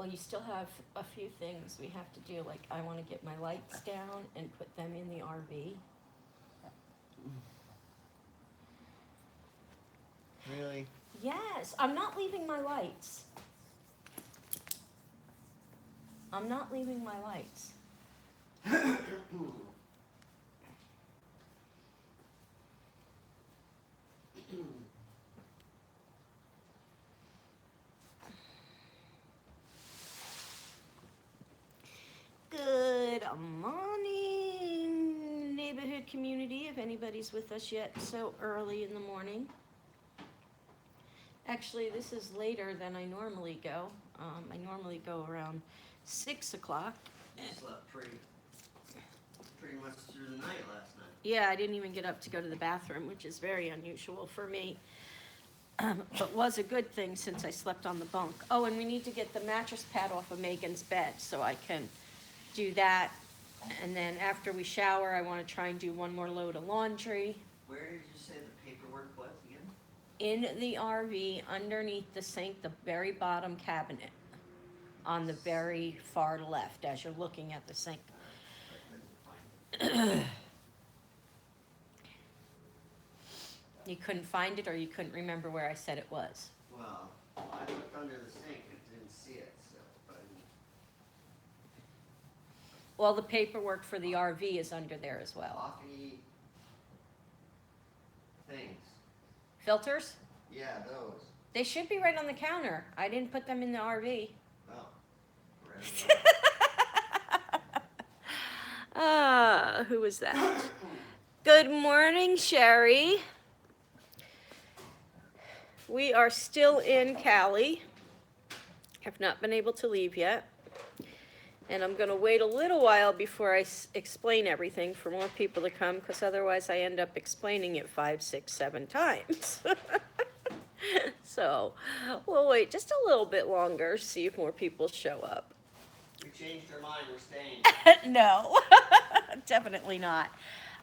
Well, you still have a few things we have to do, like I want to get my lights down and put them in the RV. Really? Yes, I'm not leaving my lights. I'm not leaving my lights. Good morning, neighborhood community, if anybody's with us yet so early in the morning. Actually, this is later than I normally go. I normally go around 6 o'clock. You slept pretty much through the night last night. Yeah, I didn't even get up to go to the bathroom, which is very unusual for me. But was a good thing since I slept on the bunk. Oh, and we need to get the mattress pad off of Megan's bed so I can do that. And then after we shower, I want to try and do one more load of laundry. Where did you say the paperwork was again? In the RV, underneath the sink, the very bottom cabinet, on the very far left as you're looking at the sink. I couldn't find it. You couldn't find it, or you couldn't remember where I said it was? Well, I looked under the sink and didn't see it, so. But Well, the paperwork for the RV is under there as well. coffee things. Filters? Yeah, those. They should be right on the counter. I didn't put them in the RV. Oh. Who was that? Good morning, Sherry. We are still in CALI. Have not been able to leave yet. And I'm going to wait a little while before I explain everything for more people to come, because otherwise I end up explaining it 5, 6, 7 times. So we'll wait just a little bit longer, see if more people show up. We changed our mind, we're staying. No, definitely not.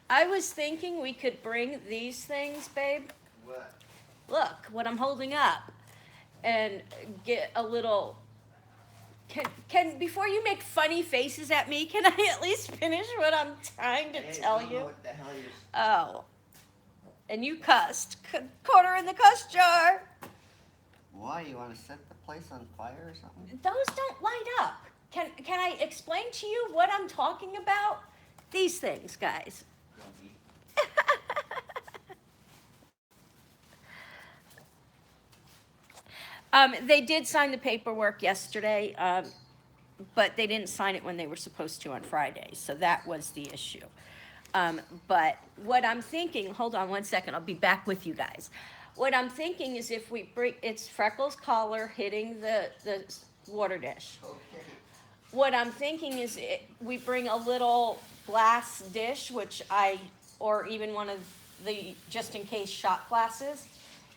I was thinking we could bring these things, babe. What? Look, what I'm holding up, and get a little. Can before you make funny faces at me, can I at least finish what I'm trying to tell I don't you? know what the hell you're... Oh, and you cussed. Quarter in the cuss jar. Why? You want to set the place on fire or something? Those don't light up. Can I explain to you what I'm talking about? These things, guys. They did sign the paperwork yesterday, but they didn't sign it when they were supposed to on Friday, so that was the issue. But what I'm thinking, hold on one second, I'll be back with you guys. What I'm thinking is if we bring, it's Freckles' collar hitting the water dish. Okay. What I'm thinking is we bring a little glass dish, or even one of the just in case shot glasses,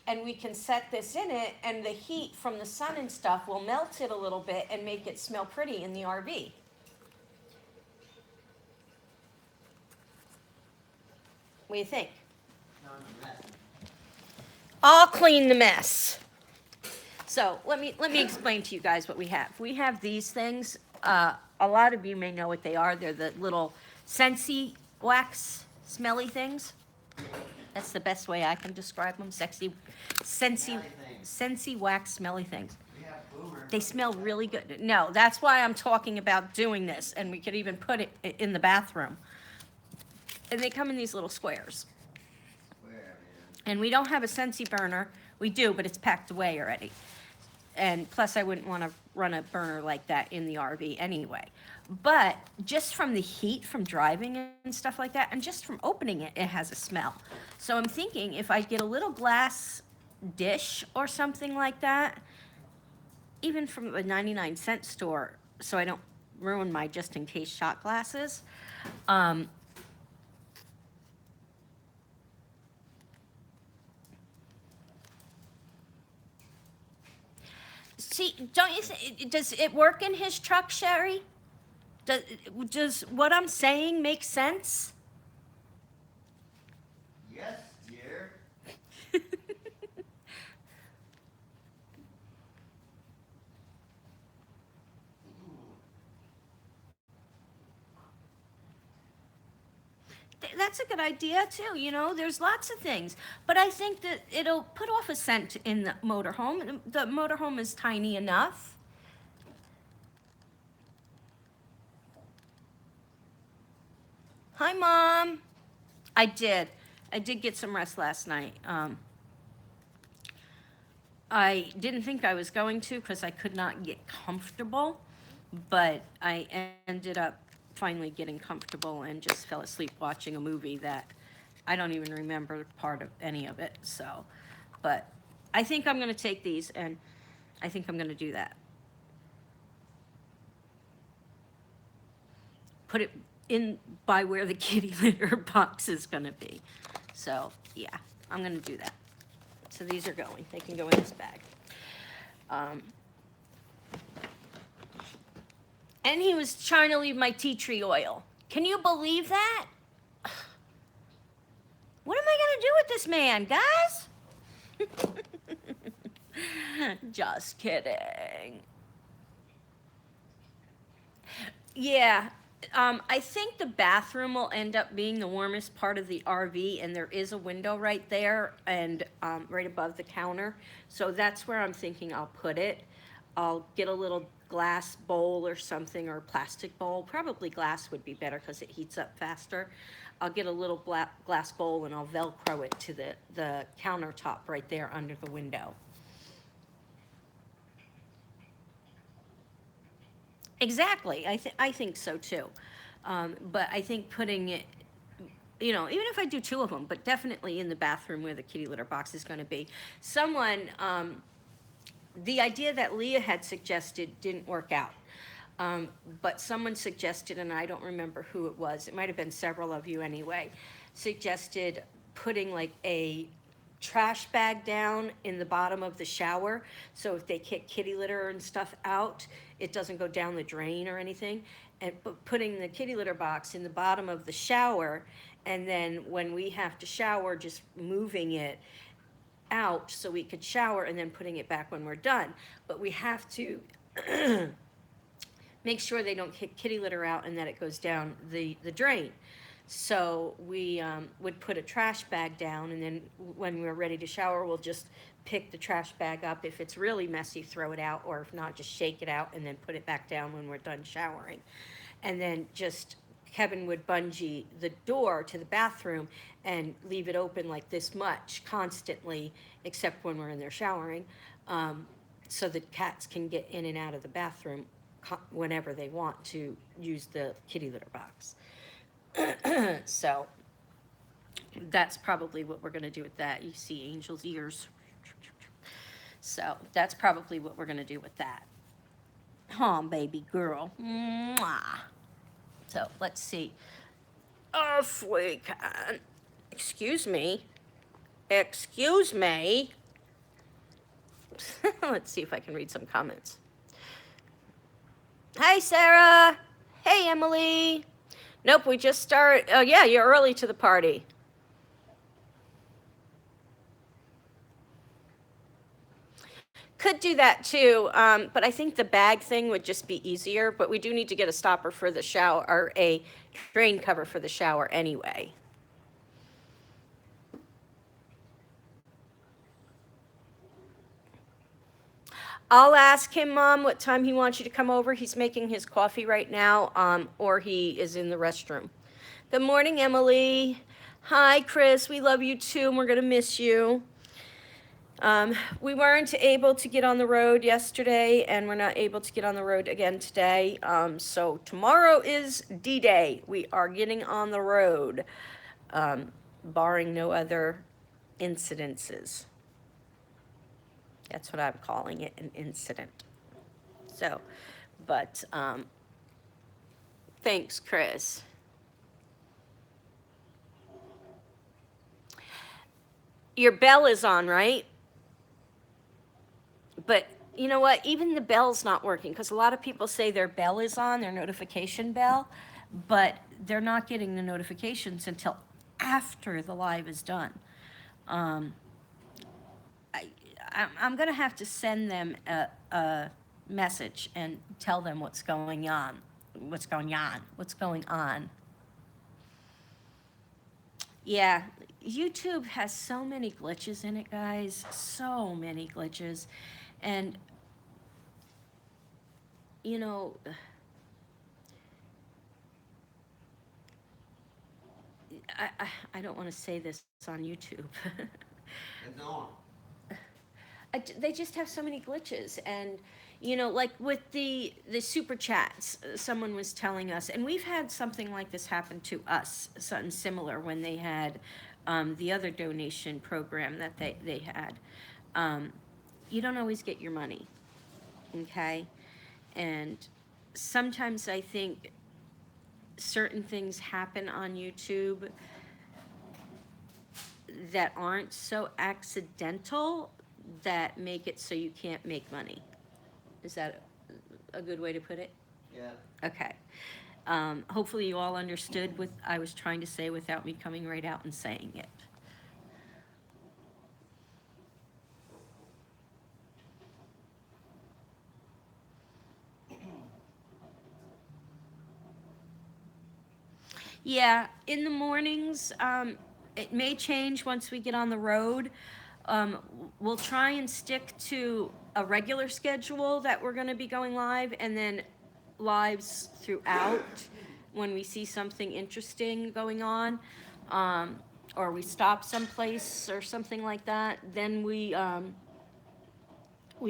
and we can set this in it, and the heat from the sun and stuff will melt it a little bit and make it smell pretty in the RV. What do you think? I'll clean the mess. So let me explain to you guys what we have. We have these things. A lot of you may know what they are. They're the little Scentsy wax smelly things. That's the best way I can describe them. Scentsy wax smelly things. They smell really good. No, that's why I'm talking about doing this, and we could even put it in the bathroom. And they come in these little squares. And we don't have a Scentsy burner. We do, but it's packed away already. And plus, I wouldn't want to run a burner like that in the RV anyway. But just from the heat from driving and stuff like that, and just from opening it, it has a smell. So I'm thinking if I get a little glass dish or something like that, even from a 99-cent store, so I don't ruin my just-in-case shot glasses. See, don't you think, does it work in his truck, Sherry? Does what I'm saying make sense? Yes, dear. that's a good idea too. You know, there's lots of things, but I think that it'll put off a scent in the motorhome. The motorhome is tiny enough. Hi, Mom. I did get some rest last night. I didn't think I was going to because I could not get comfortable, but I ended up finally getting comfortable and just fell asleep watching a movie that I don't even remember part of any of it. So, but I think I'm going to take these, and I think I'm going to do that. Put it in by where the kitty litter box is going to be. So, yeah, I'm going to do that. So these are going. They can go in this bag. And he was trying to leave my tea tree oil. Can you believe that? What am I going to do with this man, guys? Just kidding. Yeah, I think the bathroom will end up being the warmest part of the RV, and there is a window right there and right above the counter. So that's where I'm thinking I'll put it. I'll get a little glass bowl or something, or a plastic bowl. Probably glass would be better because it heats up faster. I'll get a little glass bowl and I'll Velcro it to the countertop right there under the window. Exactly, I think so too. But I think putting it, you know, even if I do two of them, but definitely in the bathroom where the kitty litter box is going to be. Someone, the idea that Leah had suggested didn't work out. But someone suggested, and I don't remember who it was, it might have been several of you anyway, suggested putting like a trash bag down in the bottom of the shower, so if they kick kitty litter and stuff out, it doesn't go down the drain or anything, and putting the kitty litter box in the bottom of the shower, and then when we have to shower, just moving it out so we could shower, and then putting it back when we're done. But we have to make sure they don't kick kitty litter out and that it goes down the drain. So we would put a trash bag down, and then when we're ready to shower, we'll just pick the trash bag up. If it's really messy, throw it out, or if not, just shake it out and then put it back down when we're done showering. And then just Kevin would bungee the door to the bathroom and leave it open like this much constantly, except when we're in there showering, so that cats can get in and out of the bathroom whenever they want to use the kitty litter box. So that's probably what we're going to do with that. You see Angel's ears. So that's probably what we're going to do with that. Oh, baby girl. Mwah. So let's see. If we can. Excuse me. Excuse me. Let's see if I can read some comments. Hi, Sarah. Hey, Emily. Nope, we just started. Oh, yeah, you're early to the party. Could do that too, but I think the bag thing would just be easier, but we do need to get a stopper for the shower, or a drain cover for the shower anyway. I'll ask him, Mom, what time he wants you to come over. He's making his coffee right now, or he is in the restroom. Good morning, Emily. Hi, Chris. We love you too, and we're going to miss you. We weren't able to get on the road yesterday, and we're not able to get on the road again today. So tomorrow is D-Day. We are getting on the road, barring no other incidences. That's what I'm calling it, an incident. So, but thanks, Chris. Your bell is on, right? But you know what? Even the bell's not working, because a lot of people say their bell is on, their notification bell, but they're not getting the notifications until after the live is done. I'm going to have to send them a message and tell them what's going on. Yeah, YouTube has so many glitches in it, guys. So many glitches. And, you know, I don't want to say this on YouTube. And no, They just have so many glitches. And, you know, like with the super chats, someone was telling us, and we've had something like this happen to us, something similar when they had the other donation program that they had. Um, you don't always get your money, okay? And sometimes I think certain things happen on YouTube that aren't so accidental that make it so you can't make money. Is that a good way to put it? yeah. Okay. Hopefully you all understood what I was trying to say without me coming right out and saying it. Yeah, in the mornings, it may change once we get on the road. Um, we'll try and stick to a regular schedule that we're gonna be going live, and then lives throughout when we see something interesting going on. Um, or we stop someplace or something like that, then we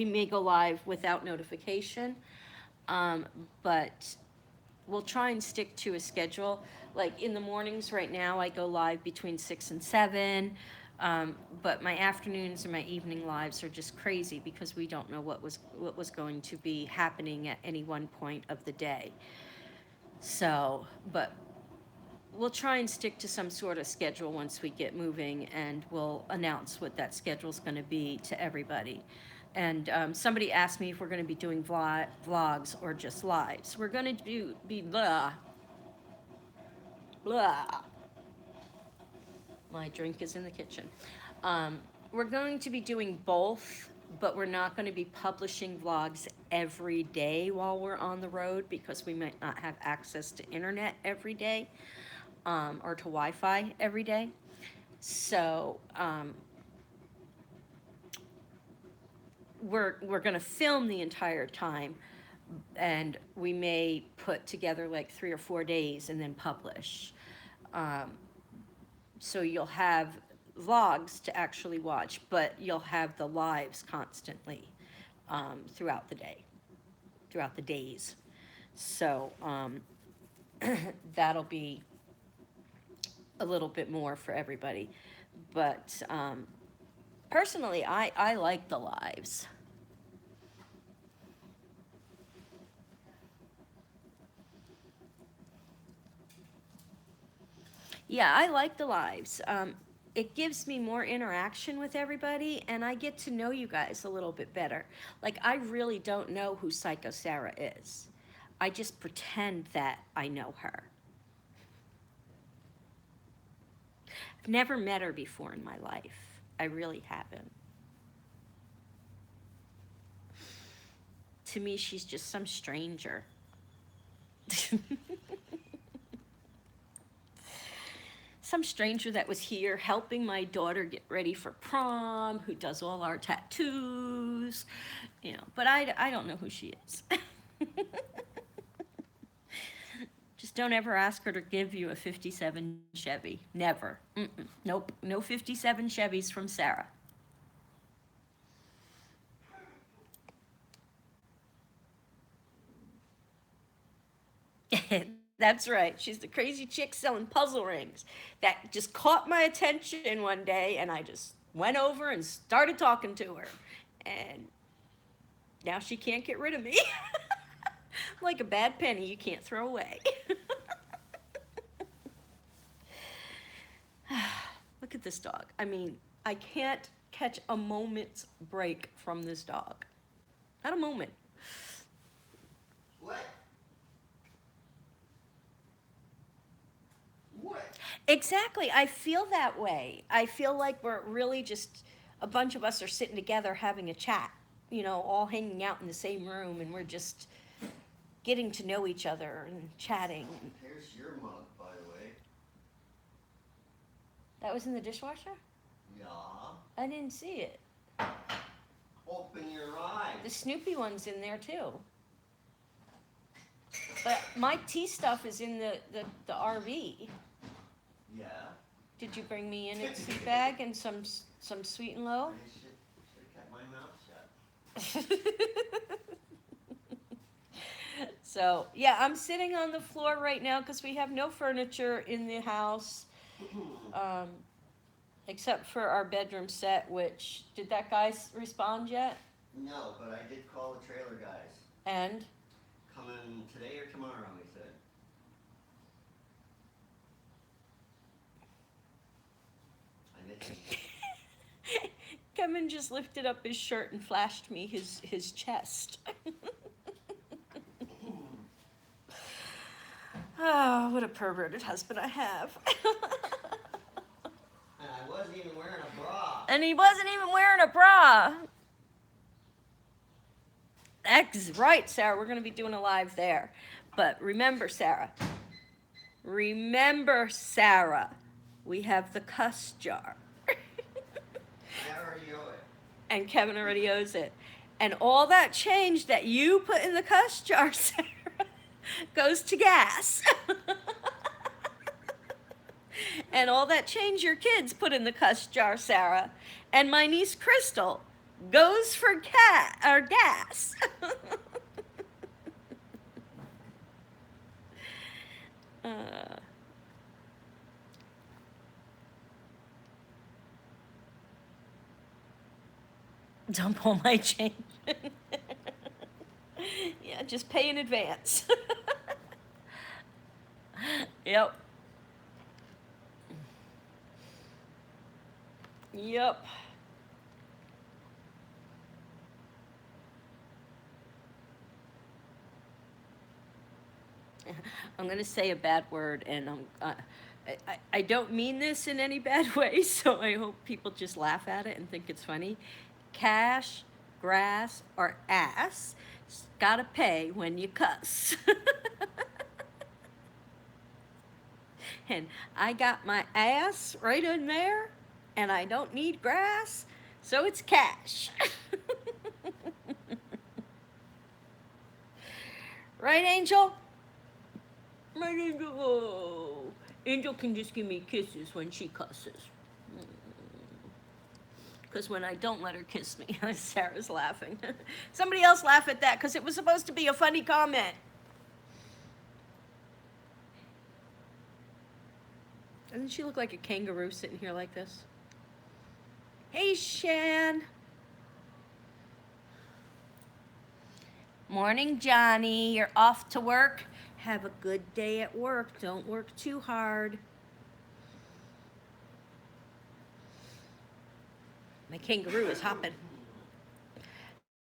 may go live without notification. Um, but we'll try and stick to a schedule. Like in the mornings right now, I go live between 6 and 7. But my afternoons and my evening lives are just crazy because we don't know what was going to be happening at any one point of the day. So, but we'll try and stick to some sort of schedule once we get moving, and we'll announce what that schedule's going to be to everybody. And somebody asked me if we're going to be doing vlogs or just lives. We're going to be blah, blah. My drink is in the kitchen. We're going to be doing both, but we're not going to be publishing vlogs every day while we're on the road because we might not have access to internet every day, or to Wi-Fi every day. So we're going to film the entire time, and we may put together like 3 or 4 days and then publish. Um, so you'll have vlogs to actually watch, but you'll have the lives constantly throughout the day, throughout the days. So that'll be a little bit more for everybody. But personally, I like the lives. Yeah, I like the lives. It gives me more interaction with everybody, and I get to know you guys a little bit better. Like, I really don't know who Psycho Sarah is. I just pretend that I know her. I've never met her before in my life. I really haven't. To me, she's just some stranger. Some stranger that was here helping my daughter get ready for prom, who does all our tattoos, you know, but I don't know who she is. Just don't ever ask her to give you a 57 Chevy. Never. Mm-mm. Nope. No 57 Chevys from Sarah. That's right. She's the crazy chick selling puzzle rings that just caught my attention one day, and I just went over and started talking to her. And now she can't get rid of me. Like a bad penny you can't throw away. Look at this dog. I mean, I can't catch a moment's break from this dog. Not a moment. What? What? Exactly. I feel that way. I feel like we're really just a bunch of us are sitting together having a chat, you know, all hanging out in the same room, and we're just getting to know each other and chatting. Here's your mug, by the way. That was in the dishwasher? Yeah. I didn't see it. Open your eyes. The Snoopy one's in there too. But my tea stuff is in the RV. Yeah. Did you bring me in a tea bag and some sweet and low? I should have kept my mouth shut. So, yeah, I'm sitting on the floor right now because we have no furniture in the house, except for our bedroom set, which, did that guy respond yet? No, but I did call the trailer guys. And? Coming today or tomorrow, he said. I miss him. Kevin just lifted up his shirt and flashed me his chest. Oh, what a perverted husband I have. And I wasn't even wearing a bra. And he wasn't even wearing a bra. That's right, Sarah. We're going to be doing a live there. But remember, Sarah. We have the cuss jar. I already owe it. And Kevin already owes it. And all that change that you put in the cuss jar, Sarah, goes to gas. And all that change your kids put in the cuss jar, Sarah, and my niece Crystal, goes for gas. Don't pull my chain. Yeah, just pay in advance. Yep. Yep. I'm going to say a bad word, and I don't mean this in any bad way, so I hope people just laugh at it and think it's funny. Cash, grass, or ass, gotta pay when you cuss. And I got my ass right in there, and I don't need grass, so it's cash. Right, Angel? Right, Angel? Oh. Angel can just give me kisses when she cusses. Because when I don't let her kiss me, Sarah's laughing. Somebody else laugh at that, because it was supposed to be a funny comment. Doesn't she look like a kangaroo sitting here like this? Hey, Shan. Morning, Johnny. You're off to work? Have a good day at work. Don't work too hard. My kangaroo is hopping.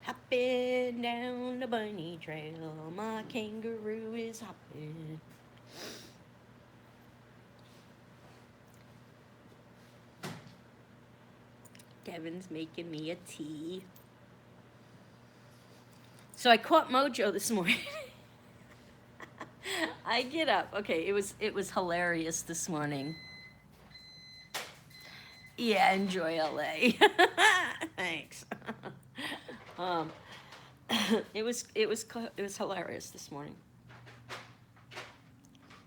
Hopping down the bunny trail. My kangaroo is hopping. Kevin's making me a tea. So I caught Mojo this morning. I get up. Okay, it was hilarious this morning. Yeah, enjoy LA. Thanks. It was hilarious this morning.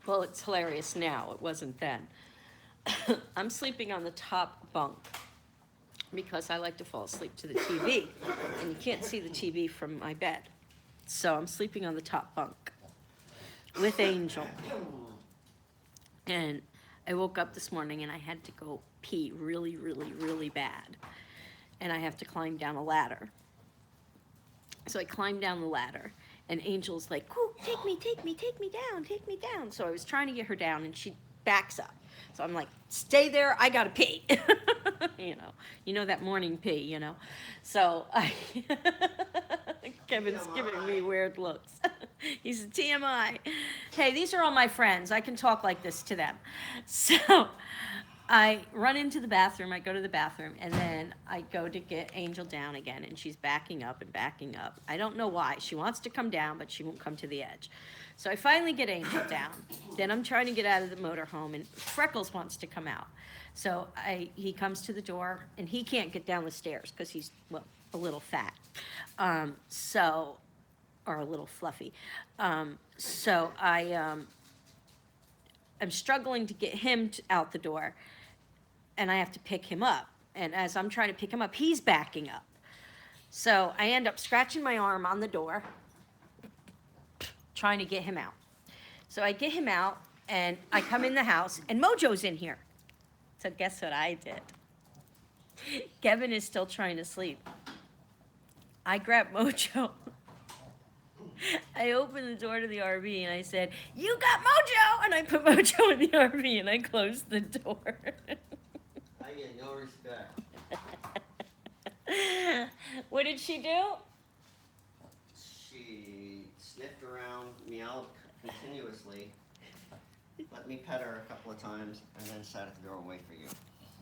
Well, it's hilarious now. It wasn't then. I'm sleeping on the top bunk because I like to fall asleep to the TV, and you can't see the TV from my bed. So I'm sleeping on the top bunk with Angel. And I woke up this morning and I had to go pee really, really, really bad. And I have to climb down a ladder. So I climbed down the ladder, and Angel's like, "Ooh, take me down, take me down." So I was trying to get her down, and she backs up. So I'm like, "Stay there, I gotta pee." You know that morning pee, So Kevin's giving me weird looks. He's a TMI. Hey, these are all my friends. I can talk like this to them. So I run into the bathroom, I go to the bathroom, and then I go to get Angel down again, and she's backing up and backing up. I don't know why. She wants to come down, but she won't come to the edge. So I finally get Angel down. Then I'm trying to get out of the motorhome, and Freckles wants to come out. So he comes to the door, and he can't get down the stairs because he's, well, a little fat. Or a little fluffy. I'm struggling to get him out the door, and I have to pick him up. And as I'm trying to pick him up, he's backing up. So I end up scratching my arm on the door, trying to get him out. So I get him out, and I come in the house, and Mojo's in here. So guess what I did? Kevin is still trying to sleep. I grabbed Mojo. I opened the door to the RV and I said, "You got Mojo!" And I put Mojo in the RV and I closed the door. I get no respect. What did she do? She sniffed around, meowed continuously, let me pet her a couple of times, and then sat at the door and wait for you.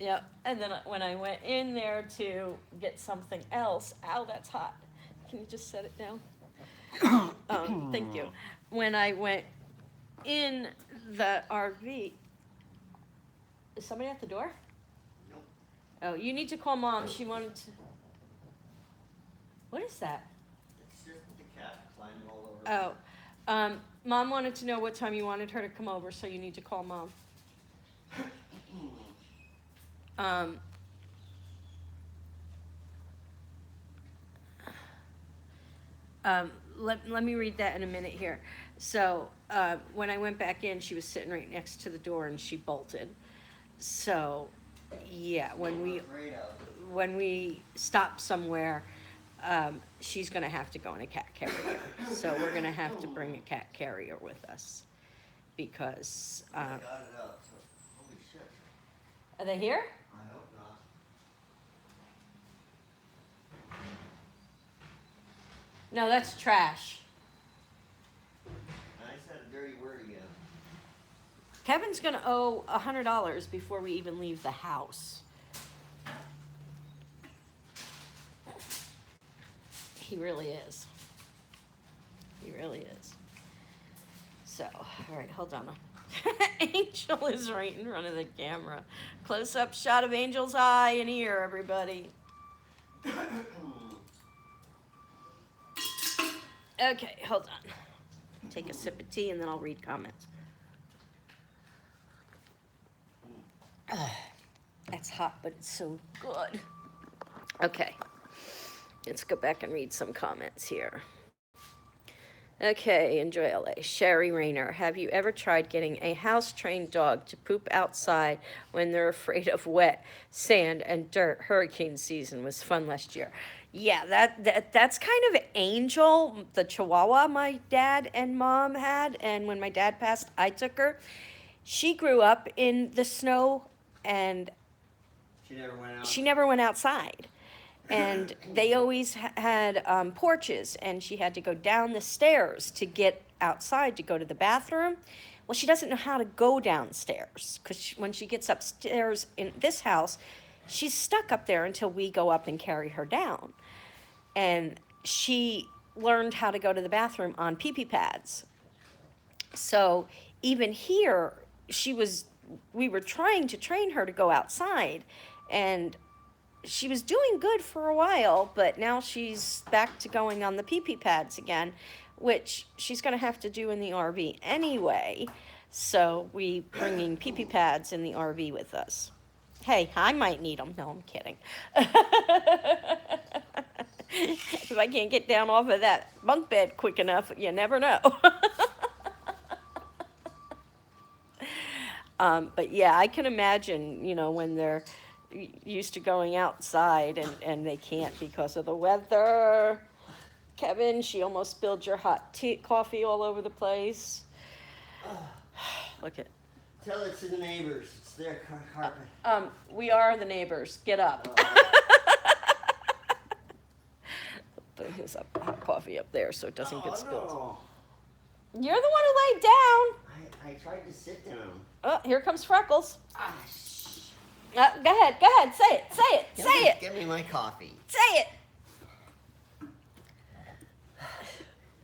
Yep. And then when I went in there to get something else, ow, that's hot. Can you just set it down? Thank you. When I went in the RV, is somebody at the door? Nope. Oh, you need to call Mom. She wanted to. What is that? It's just the cat climbing all over. Oh, Mom wanted to know what time you wanted her to come over, so you need to call Mom. Let me read that in a minute here. So when I went back in, she was sitting right next to the door and she bolted. So yeah, when we stop somewhere, she's gonna have to go in a cat carrier. So we're gonna have to bring a cat carrier with us because. I got it up. So, holy shit. Are they here? I hope not. No, that's trash. I said a dirty word again. Kevin's gonna owe $100 before we even leave the house. He really is. He really is. So, all right, hold on. Angel is right in front of the camera. Close-up shot of Angel's eye and ear, everybody. Okay, hold on. Take a sip of tea and then I'll read comments. That's hot, but it's so good. Okay, let's go back and read some comments here. Okay, enjoy LA. Sherry Rayner, have you ever tried getting a house-trained dog to poop outside when they're afraid of wet, sand, and dirt? Hurricane season was fun last year. Yeah, that's kind of Angel, the Chihuahua my dad and mom had, and when my dad passed, I took her. She grew up in the snow, and She never went out. she never went outside. And they always had porches, and she had to go down the stairs to get outside to go to the bathroom. Well, she doesn't know how to go downstairs because when she gets upstairs in this house, she's stuck up there until we go up and carry her down. And she learned how to go to the bathroom on pee-pee pads. So even here, we were trying to train her to go outside, and she was doing good for a while, but now she's back to going on the pee-pee pads again, which she's going to have to do in the RV anyway. So we bringing pee-pee pads in the RV with us. Hey, I might need them. No, I'm kidding. If I can't get down off of that bunk bed quick enough, you never know. But yeah, I can imagine, when they're used to going outside and they can't because of the weather. Kevin, she almost spilled your hot coffee all over the place. Look at. Tell it to the neighbors. It's their carpet. We are the neighbors. Get up. Put his hot coffee up there so it doesn't get spilled. No. You're the one who laid down. I tried to sit down. Oh, here comes Freckles. Go ahead, say it. Give me my coffee. Say it.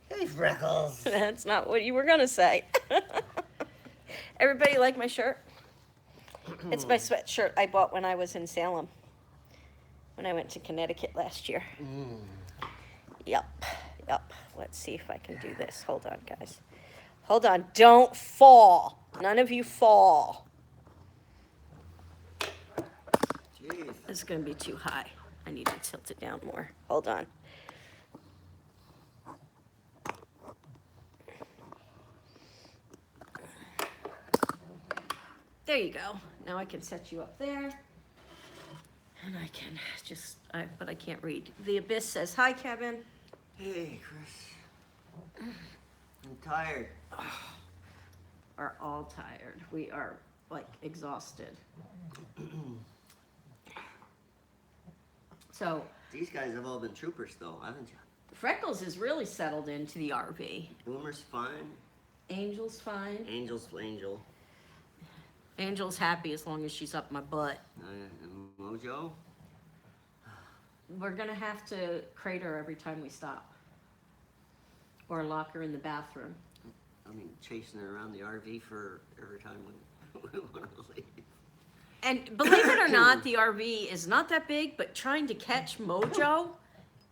Hey, Freckles. That's not what you were gonna say. Everybody like my shirt? It's my sweatshirt I bought when I was in Salem. When I went to Connecticut last year. Yep. Let's see if I can do this. Hold on, guys. Hold on. Don't fall. None of you fall. Jeez. This is going to be too high. I need to tilt it down more. Hold on. There you go. Now I can set you up there. And I can just, but I can't read. The Abyss says, hi, Kevin. Hey, Chris. I'm tired. Are all tired. We are, like, exhausted. So. These guys have all been troopers, though, haven't you? Freckles is really settled into the RV. Boomer's fine. Angel's fine. Angel's Angel. Angel's happy as long as she's up my butt. Mojo? We're gonna have to crate her every time we stop. Or lock her in the bathroom. I mean, chasing her around the RV for every time we want to leave. And believe it or not, the RV is not that big, but trying to catch Mojo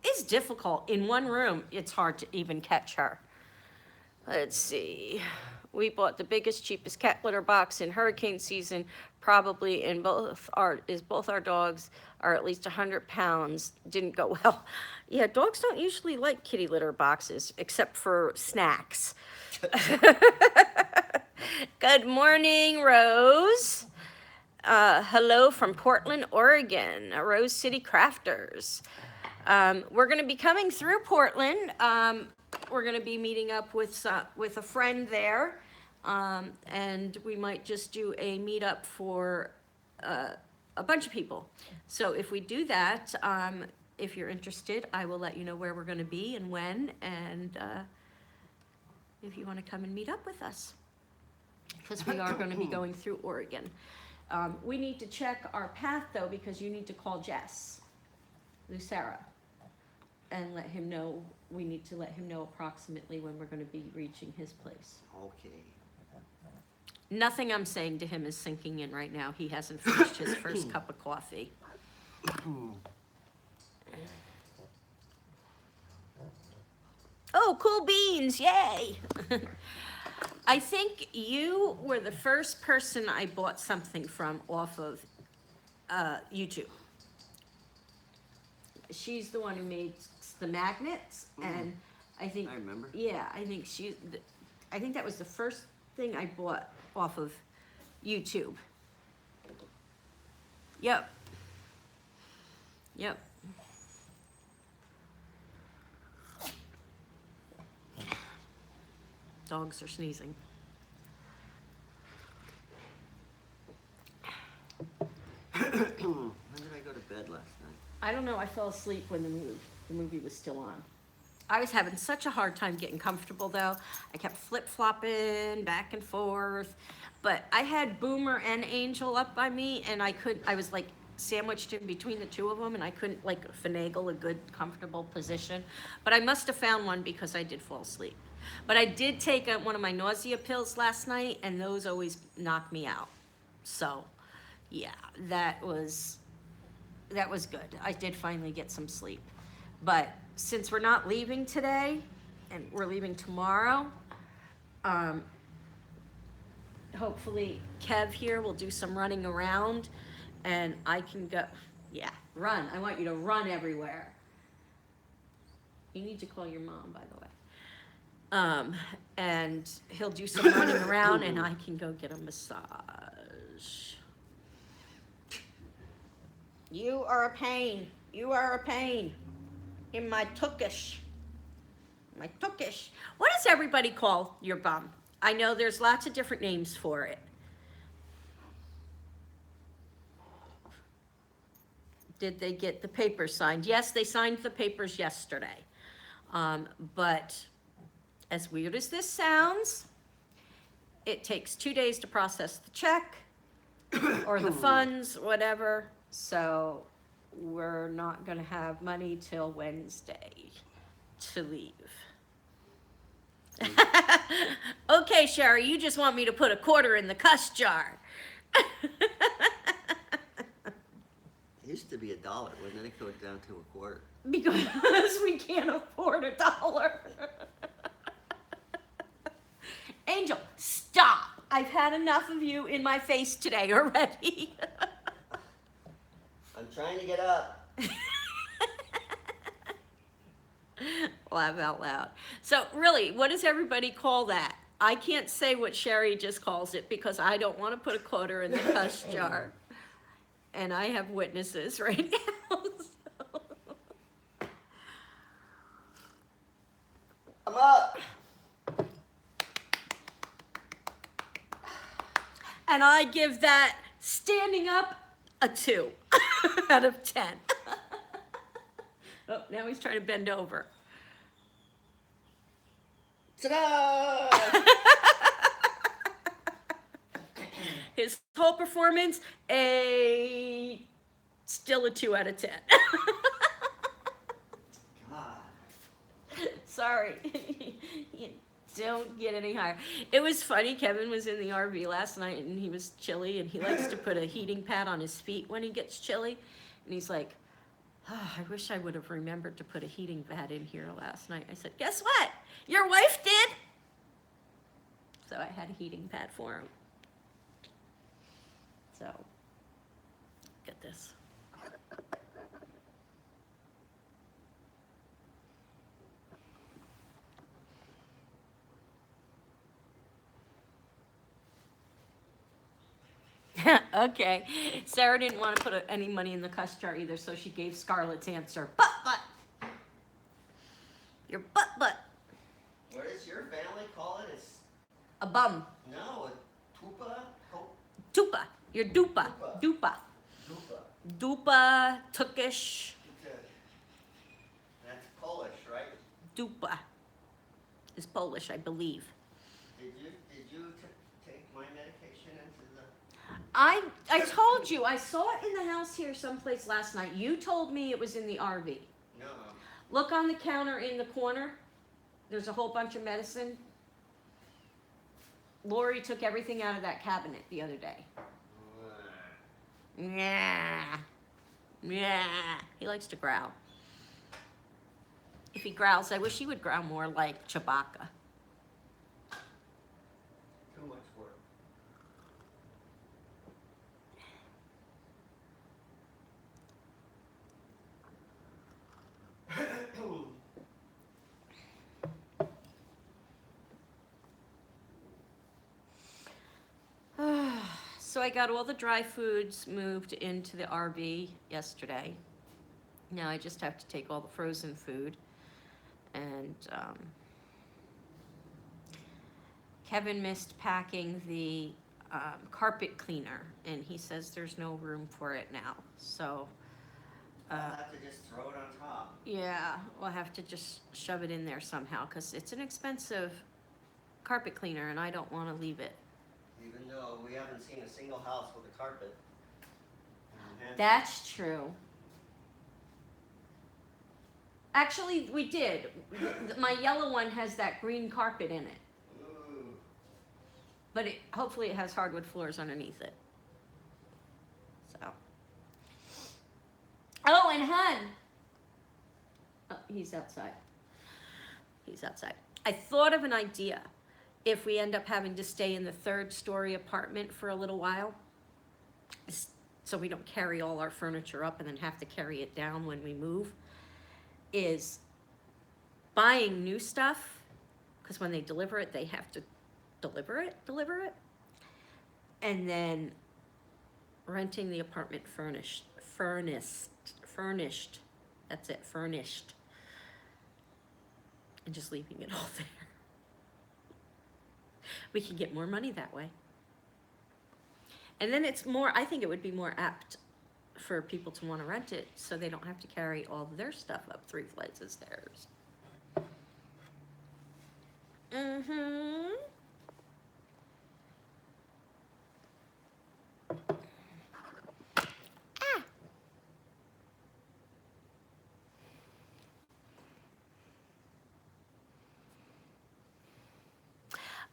is difficult. In one room, it's hard to even catch her. Let's see. We bought the biggest, cheapest cat litter box in hurricane season, probably in both our dogs are at least 100 pounds. Didn't go well. Yeah, dogs don't usually like kitty litter boxes, except for snacks. Good morning, Rose. Hello from Portland, Oregon, Rose City Crafters. We're going to be coming through Portland. We're going to be meeting up with a friend there, and we might just do a meetup for a bunch of people. So if we do that, if you're interested, I will let you know where we're going to be and when, and if you want to come and meet up with us, because we are going to be going through Oregon. We need to check our path, though, because you need to call Jess, Lucera, and let him know. We need to let him know approximately when we're going to be reaching his place. Okay. Nothing I'm saying to him is sinking in right now. He hasn't finished his first cup of coffee. Oh, cool beans, yay! I think you were the first person I bought something from off of YouTube. She's the one who made the magnets, and I think, I remember. yeah, I think that was the first thing I bought off of YouTube. Yep. Dogs are sneezing. When did I go to bed last night? I don't know. I fell asleep when the movie was still on. I was having such a hard time getting comfortable, though. I kept flip-flopping back and forth. But I had Boomer and Angel up by me, and I was like sandwiched in between the two of them, and I couldn't like finagle a good, comfortable position. But I must have found one because I did fall asleep. But I did take one of my nausea pills last night, and those always knock me out. So, yeah, that was good. I did finally get some sleep. But since we're not leaving today, and we're leaving tomorrow, hopefully Kev here will do some running around, and I can go, yeah, run. I want you to run everywhere. You need to call your mom, by the way. And he'll do some running around, and I can go get a massage. You are a pain. You are a pain in my tukish. My tukish. What does everybody call your bum? I know there's lots of different names for it. Did they get the papers signed? Yes, they signed the papers yesterday. But as weird as this sounds, it takes 2 days to process the check, or the funds, whatever. So we're not gonna have money till Wednesday to leave. Okay, Sherry, you just want me to put a quarter in the cuss jar. It used to be $1, wouldn't it? Go down to a quarter. Because we can't afford $1. Angel, stop. I've had enough of you in my face today already. I'm trying to get up. Laugh out loud. So really, what does everybody call that? I can't say what Sherry just calls it because I don't want to put a quarter in the cuss jar. And I have witnesses right now. So. I'm up. And I give that standing up a 2 out of 10. Oh, now he's trying to bend over. Ta-da! His whole performance, still a 2 out of 10. God. Sorry. You don't get any higher. It was funny. Kevin was in the RV last night and he was chilly and he likes to put a heating pad on his feet when he gets chilly. And he's like, oh, I wish I would have remembered to put a heating pad in here last night. I said, guess what? Your wife did. So I had a heating pad for him. So, get this. Okay. Sarah didn't want to put any money in the cuss jar either, so she gave Scarlett's answer. Butt. Your butt. What does your family call it? It's A bum. no, a tupa. Tupa. Your dupa. Dupa. Tupa. Dupa. Turkish. That's Polish, right? Dupa is Polish, I believe. Did you take my medication into the? I told you, I saw it in the house here someplace last night. You told me it was in the RV. No. Look on the counter in the corner. There's a whole bunch of medicine. Lori took everything out of that cabinet the other day. Yeah. He likes to growl. If he growls, I wish he would growl more like Chewbacca. Too much work. So I got all the dry foods moved into the RV yesterday. Now I just have to take all the frozen food. And Kevin missed packing the carpet cleaner, and he says there's no room for it now. So I'll have to just throw it on top. yeah, we'll have to just shove it in there somehow because it's an expensive carpet cleaner, and I don't want to leave it. Even though we haven't seen a single house with a carpet. That's true. Actually, we did. My yellow one has that green carpet in it. Ooh. But hopefully it has hardwood floors underneath it. So. Oh, and Hun. Oh, he's outside. He's outside. I thought of an idea. If we end up having to stay in the 3rd-story apartment for a little while, so we don't carry all our furniture up and then have to carry it down when we move, is buying new stuff, because when they deliver it, they have to deliver it, and then renting the apartment furnished, that's it, furnished, and just leaving it all there. We can get more money that way. And then it's more, I think it would be more apt for people to want to rent it so they don't have to carry all of their stuff up 3 flights of stairs. Mm-hmm.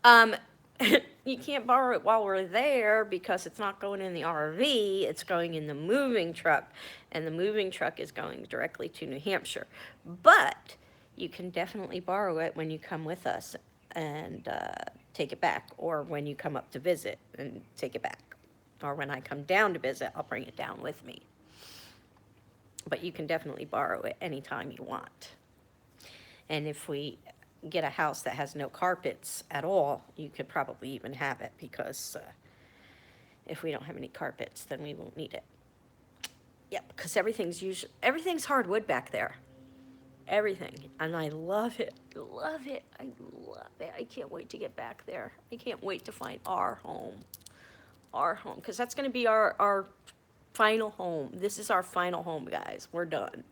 Um, you can't borrow it while we're there because it's not going in the RV, it's going in the moving truck, and the moving truck is going directly to New Hampshire. But you can definitely borrow it when you come with us and take it back, or when you come up to visit and take it back. Or when I come down to visit, I'll bring it down with me. But you can definitely borrow it anytime you want. And if we get a house that has no carpets at all, you could probably even have it, because if we don't have any carpets, then we won't need it. Yep, because everything's hardwood back there. Everything. And I love it. Love it. I love it. I can't wait to get back there. I can't wait to find our home. Our home. Because that's going to be our final home. This is our final home, guys. We're done.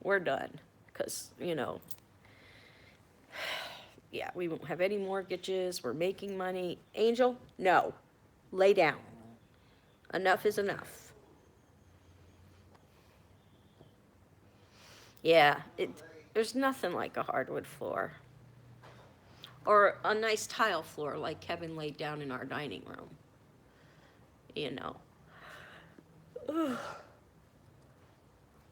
We're done. Because, yeah, we won't have any mortgages. We're making money. Angel, no. Lay down. Enough is enough. Yeah, there's nothing like a hardwood floor. Or a nice tile floor like Kevin laid down in our dining room.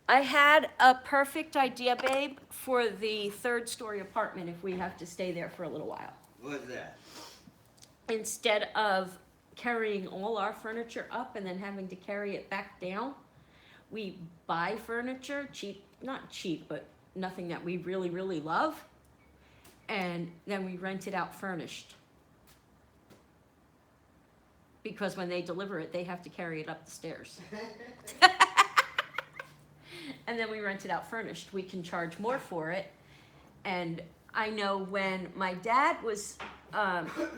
I had a perfect idea, babe, for the third-story apartment if we have to stay there for a little while. What's that? Instead of carrying all our furniture up and then having to carry it back down, we buy furniture, not cheap, but nothing that we really, really love, and then we rent it out furnished. Because when they deliver it, they have to carry it up the stairs. And then we rent it out furnished. We can charge more for it. And I know when my dad was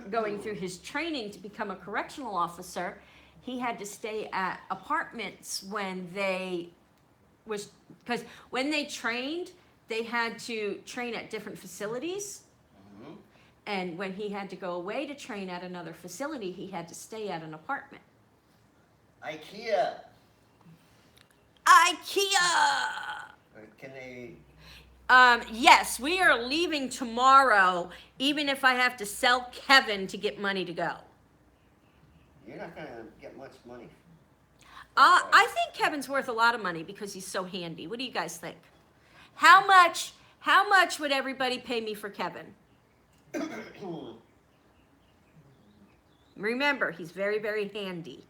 going through his training to become a correctional officer, he had to stay at apartments because when they trained, they had to train at different facilities. Mm-hmm. And when he had to go away to train at another facility, he had to stay at an apartment. IKEA. Can they? Yes, we are leaving tomorrow, even if I have to sell Kevin to get money to go. You're not gonna get much money. I think Kevin's worth a lot of money because he's so handy. What do you guys think? How much would everybody pay me for Kevin? Remember, he's very, very handy,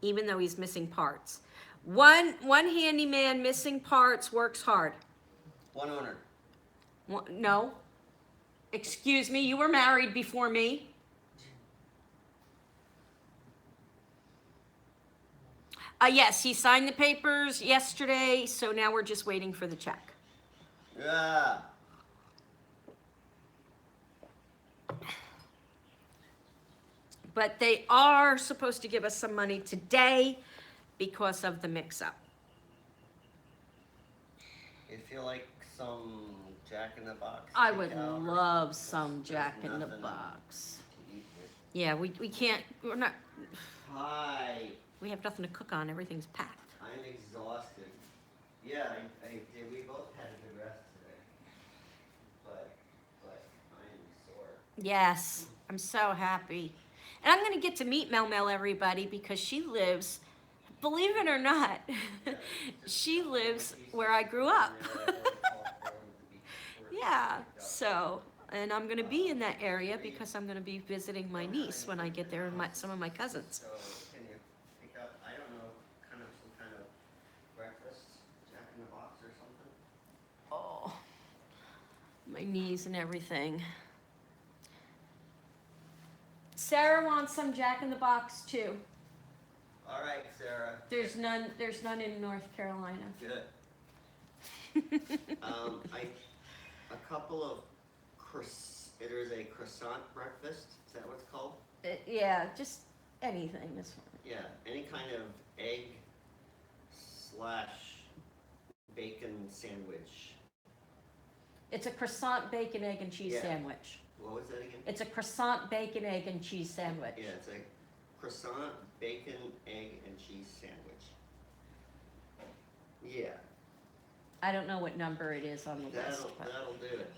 even though he's missing parts. One handyman missing parts works hard. 100. No. Excuse me, you were married before me. Yes, he signed the papers yesterday, so now we're just waiting for the check. Yeah. But they are supposed to give us some money today because of the mix-up. You feel like some Jack in the Box? I would love some Jack in the Box. Yeah, we can't, we're not, Hi. we have nothing to cook on, everything's packed. I'm exhausted. Yeah, we both had a good rest today. But I'm sore. Yes, I'm so happy. And I'm gonna get to meet Mel everybody because she lives, believe it or not, she lives where I grew up. Yeah, so, and I'm gonna be in that area because I'm gonna be visiting my niece when I get there and some of my cousins. So can you pick up, I don't know, some kind of breakfast, Jack in the Box or something? Oh, my knees and everything. Sarah wants some Jack in the Box too. All right, Sarah. There's none in North Carolina. Good. A couple of there's a croissant breakfast. Is that what it's called? Yeah, just anything this one. Yeah, any kind of egg/bacon sandwich. It's a croissant, bacon, egg, and cheese sandwich. What was that again? It's a croissant, bacon, egg, and cheese sandwich. Yeah, it's a croissant, bacon, egg, and cheese sandwich. Yeah. I don't know what number it is on the list. That'll do it.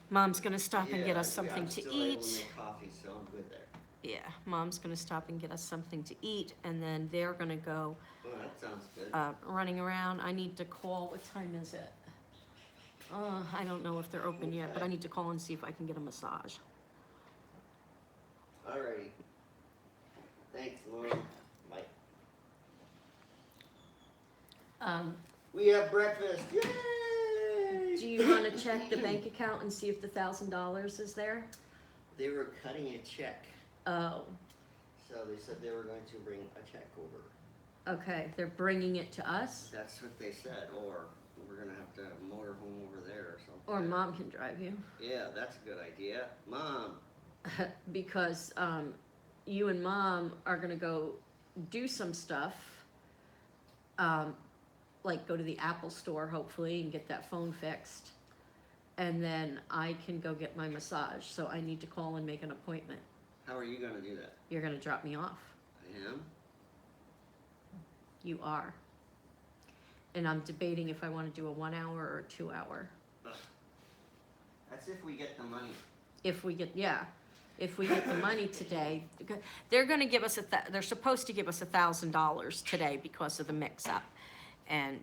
Mom's gonna stop and get us Yeah, something I'm to still able eat. to make coffee, so I'm good there. Yeah, Mom's gonna stop and get us something to eat, and then they're gonna go Oh, that sounds good. running around. I need to call, what time is it? I don't know if they're open yet, but I Okay. need to call and see if I can get a massage. Alrighty. Thanks, Mom. Bye. We have breakfast. Yay! Do you wanna check the bank account and see if the $1,000 is there? They were cutting a check, Oh, so they said they were going to bring a check over. okay, they're bringing it to us, That's what they said, or we're gonna have to motor home over there or something. or Mom can drive you. Yeah, that's a good idea. Mom. Because you and Mom are gonna go do some stuff, like go to the Apple store hopefully and get that phone fixed. And then I can go get my massage, so I need to call and make an appointment. How are you gonna do that? You're gonna drop me off. I am? You are. And I'm debating if I wanna do a 1 hour or a 2 hour. That's if we get the money. If we get, yeah, if we get the money today, they're gonna give us they're supposed to give us $1,000 today because of the mix-up. And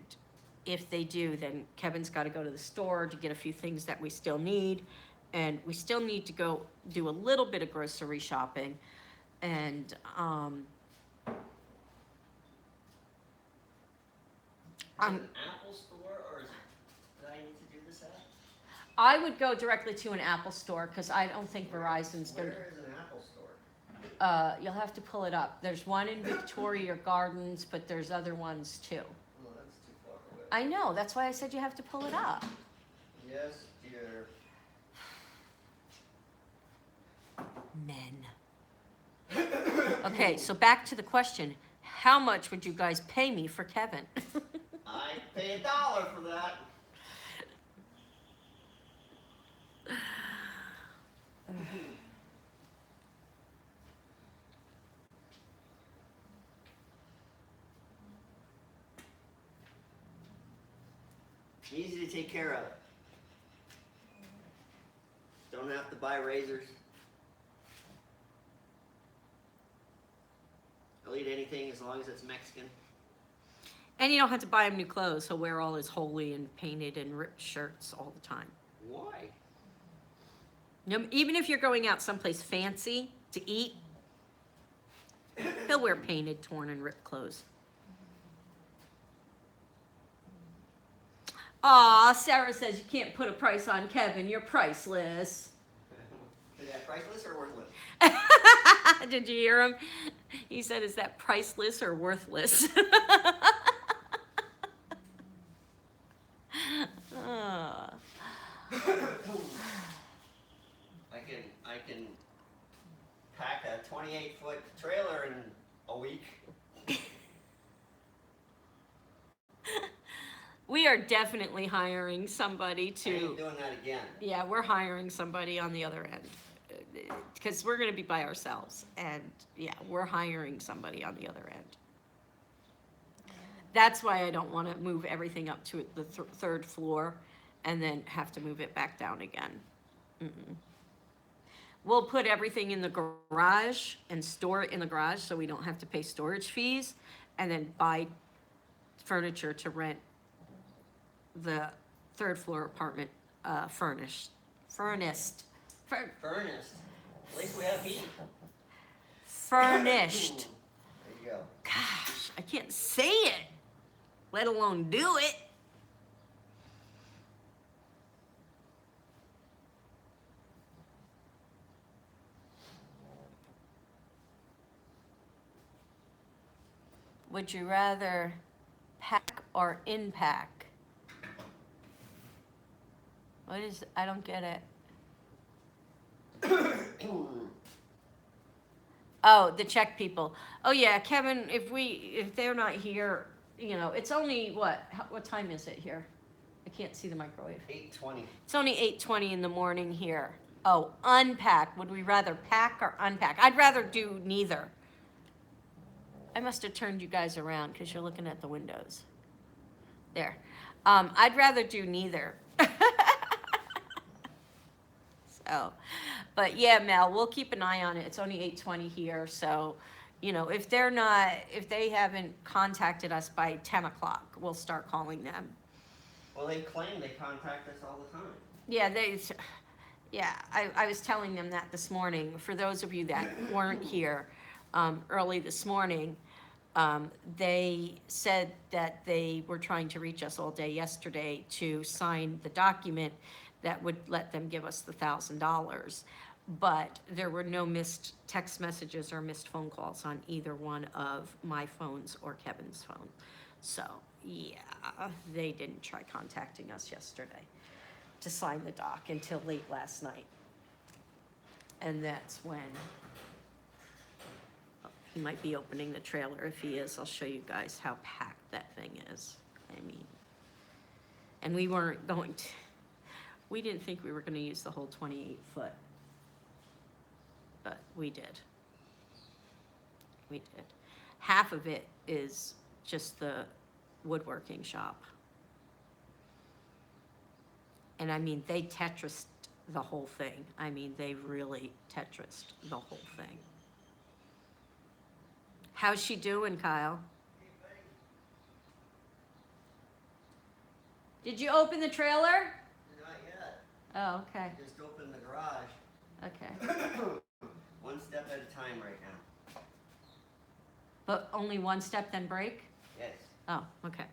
if they do, then Kevin's gotta go to the store to get a few things that we still need. And we still need to go do a little bit of grocery shopping. And, Is it an Apple store, or is it, did I need to do this at? I would go directly to an Apple store, cause I don't think Verizon's gonna, Where is an Apple store? you'll have to pull it up. There's one in Victoria Gardens, but there's other ones too. Oh, that's too far away. I know, that's why I said you have to pull it up. Yes, dear. Men. Okay, so back to the question. How much would you guys pay me for Kevin? I'd pay $1 for that. Easy to take care of. Don't have to buy razors. I'll eat anything as long as it's Mexican. And you don't have to buy him new clothes. He'll wear all his holy and painted and ripped shirts all the time. Why? No, even if you're going out someplace fancy to eat, he'll wear painted, torn, and ripped clothes. Aw, Sarah says you can't put a price on Kevin. You're priceless. Is that priceless or worthless? Did you hear him? He said, is that priceless or worthless? Ah. I can pack a 28-foot trailer in a week. We are definitely hiring somebody I ain't to, doing that again. yeah, we're hiring somebody on the other end. Because we're gonna be by ourselves, and yeah, we're hiring somebody on the other end. That's why I don't wanna move everything up to the third floor and then have to move it back down again. Mm-mm. We'll put everything in the garage and store it in the garage so we don't have to pay storage fees, and then buy furniture to rent the third floor apartment furnished. Furnace. At least we have heat. Furnished. There you go. Gosh, I can't say it, let alone do it. Would you rather pack or in-pack? What is, I don't get it. Oh, the check people. Oh yeah, Kevin, if they're not here, you know, it's only what time is it here? I can't see the microwave. 8:20. It's only 8:20 in the morning here. Oh, unpack. Would we rather pack or unpack? I'd rather do neither. I must have turned you guys around because you're looking at the windows. There. I'd rather do neither. So, but yeah, Mel, we'll keep an eye on it. It's only 8:20 here, so, you know, if they haven't contacted us by 10 o'clock, we'll start calling them. Well, they claim they contact us all the time. Yeah, I was telling them that this morning. For those of you that weren't here early this morning, they said that they were trying to reach us all day yesterday to sign the document that would let them give us the $1,000. But there were no missed text messages or missed phone calls on either one of my phones or Kevin's phone. So, yeah, they didn't try contacting us yesterday to sign the doc until late last night. And that's when he might be opening the trailer. If he is, I'll show you guys how packed that thing is. I mean, and we didn't think we were gonna use the whole 28 foot, but we did. We did. Half of it is just the woodworking shop. And I mean, they Tetrised the whole thing. I mean, they really Tetrised the whole thing. How's she doing, Kyle? Did you open the trailer? Not yet. Oh, okay. Just opened the garage. Okay. One step at a time right now. But only one step, then break? Yes. Oh, okay.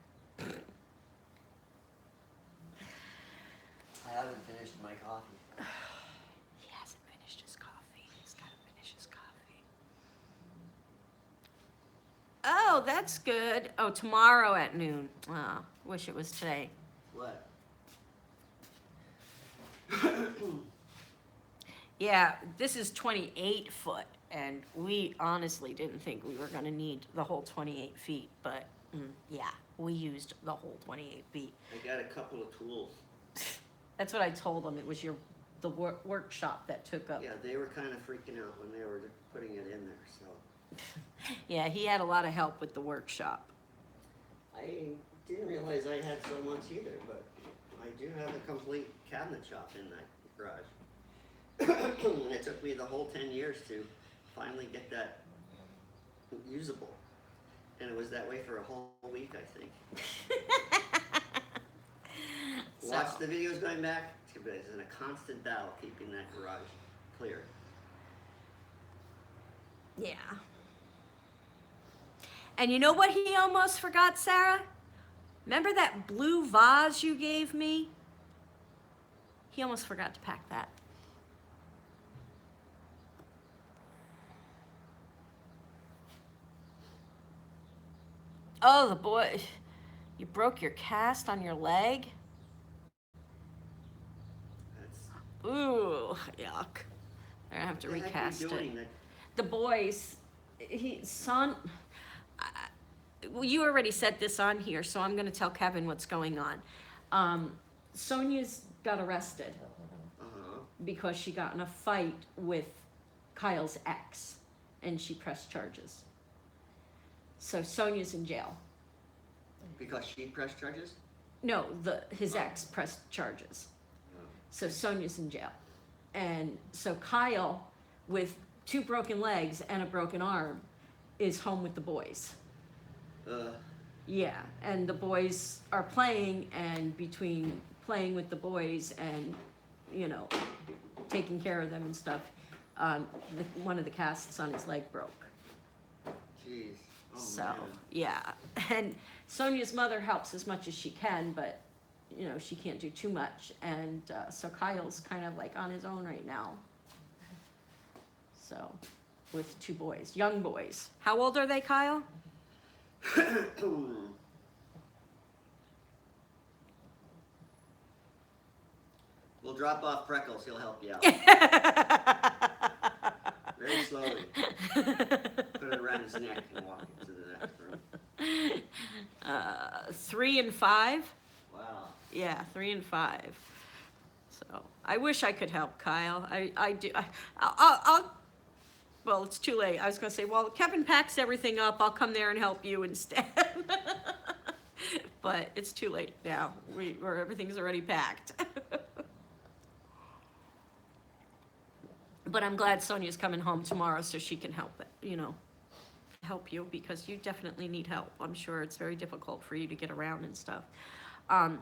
I haven't finished my coffee. He hasn't finished his coffee. He's got to finish his coffee. Oh, that's good. Oh, tomorrow at noon. Oh, wish it was today. What? Yeah, this is 28 foot, and we honestly didn't think we were going to need the whole 28 feet, but yeah, we used the whole 28 feet. I got a couple of tools. That's what I told them. It was the workshop that took up. Yeah, they were kind of freaking out when they were putting it in there, so. Yeah, he had a lot of help with the workshop. I didn't realize I had so much either, but I do have a complete cabinet shop in that garage. And it took me the whole 10 years to finally get that usable. And it was that way for a whole week, I think. Watch the videos going back. It's in a constant battle keeping that garage clear. Yeah. And you know what he almost forgot, Sarah? Remember that blue vase you gave me? He almost forgot to pack that. Oh, the boy, you broke your cast on your leg? That's, Ooh, yuck. I'm gonna have to what the heck recast are you it. doing? That, The boys, well, you already said this on here, so I'm gonna tell Kevin what's going on. Sonia's got arrested because she got in a fight with Kyle's ex, and she pressed charges. So Sonia's in jail. because she pressed charges? No, his ex pressed charges. So Sonia's in jail. And so Kyle, with 2 broken legs and a broken arm, is home with the boys. Yeah, and the boys are playing, and between playing with the boys and, you know, taking care of them and stuff, one of the casts on his leg broke. Jeez. Oh, So, man. yeah. And Sonia's mother helps as much as she can, but, you know, she can't do too much. And so Kyle's kind of like on his own right now. So, with 2 boys, young boys. How old are they, Kyle? We'll drop off Freckles. He'll help you out. Very slowly. Put it around his neck and walk into the next room. 3 and 5? Wow. Yeah, 3 and 5. So I wish I could help Kyle. I do. I'll. Well, it's too late. I was going to say, well, Kevin packs everything up. I'll come there and help you instead. But it's too late now. Everything's already packed. But I'm glad Sonia's coming home tomorrow so she can help it, you know, help you, because you definitely need help. I'm sure it's very difficult for you to get around and stuff. Um,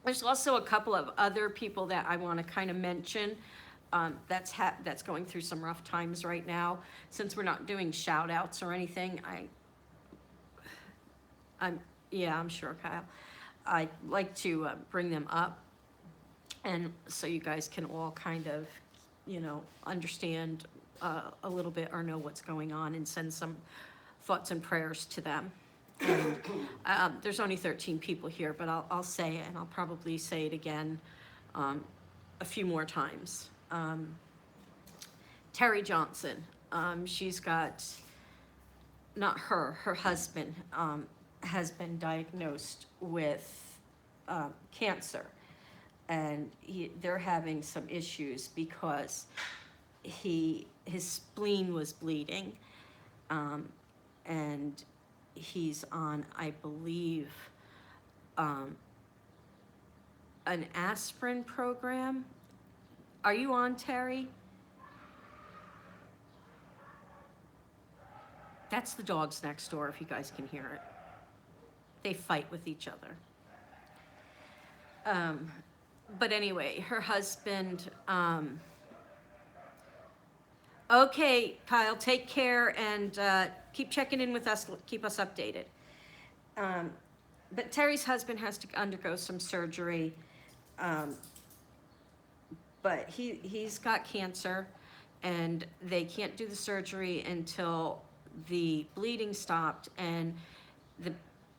there's also a couple of other people that I want to kind of mention, that's going through some rough times right now. Since we're not doing shout outs or anything, I'm sure, Kyle. I'd like to bring them up, and so you guys can all kind of, you know, understand a little bit or know what's going on, and send some thoughts and prayers to them. And, there's only 13 people here, but I'll say it, and I'll probably say it again a few more times. Terry Johnson, she's got, not her husband has been diagnosed with cancer, and they're having some issues because his spleen was bleeding, and he's on, I believe, an aspirin program. Are you on, Terry? That's the dogs next door, if you guys can hear it. They fight with each other. But anyway, her husband, okay, Kyle, take care, and keep checking in with us, keep us updated. But Terry's husband has to undergo some surgery, but he's got cancer, and they can't do the surgery until the bleeding stopped, and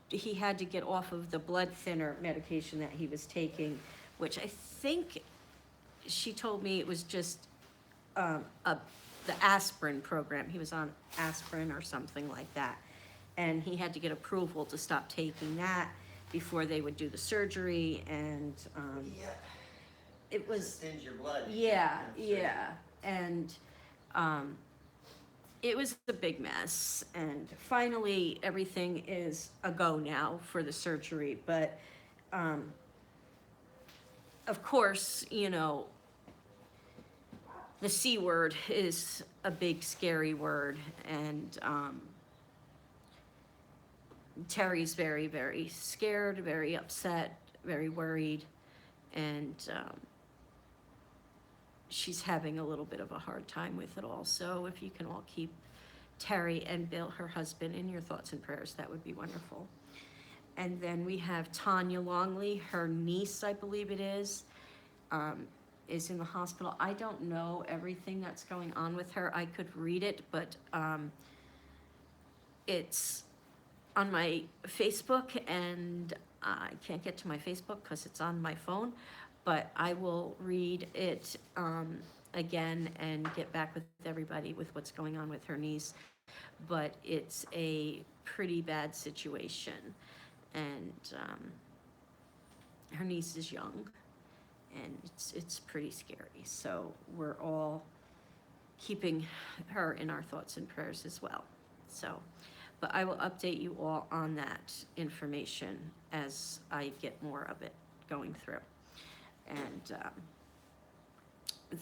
he had to get off of the blood thinner medication that he was taking, which I think she told me it was just the aspirin program. He was on aspirin or something like that, and he had to get approval to stop taking that before they would do the surgery. And it was thins your blood. Yeah, and it was a big mess, and finally everything is a go now for the surgery. But of course, you know, the C word is a big scary word, and Terry's very, very scared, very upset, very worried, and she's having a little bit of a hard time with it all. So if you can all keep Terry and Bill, her husband, in your thoughts and prayers, that would be wonderful. And then we have Tanya Longley, her niece, I believe it is in the hospital. I don't know everything that's going on with her. I could read it, but it's on my Facebook, and I can't get to my Facebook because it's on my phone, but I will read it again and get back with everybody with what's going on with her niece. But it's a pretty bad situation, and her niece is young, and it's pretty scary. So we're all keeping her in our thoughts and prayers as well. So, but I will update you all on that information as I get more of it going through. And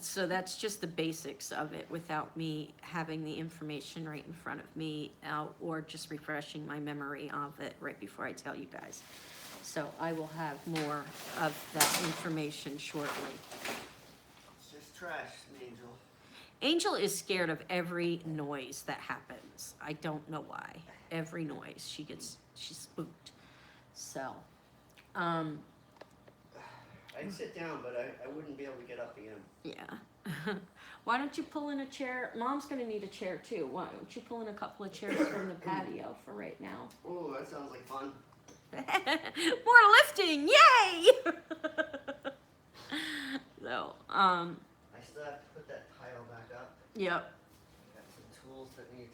so that's just the basics of it without me having the information right in front of me, or just refreshing my memory of it right before I tell you guys. So I will have more of that information shortly. It's just trash, Angel. Angel is scared of every noise that happens. I don't know why. Every noise. She's spooked. So, I'd sit down, but I wouldn't be able to get up again. yeah. Why don't you pull in a chair? Mom's gonna need a chair too. Why don't you pull in a couple of chairs from the patio for right now? Oh, that sounds like fun. More lifting, yay! So, I still have to put that tile back up. yep. Got some tools that need.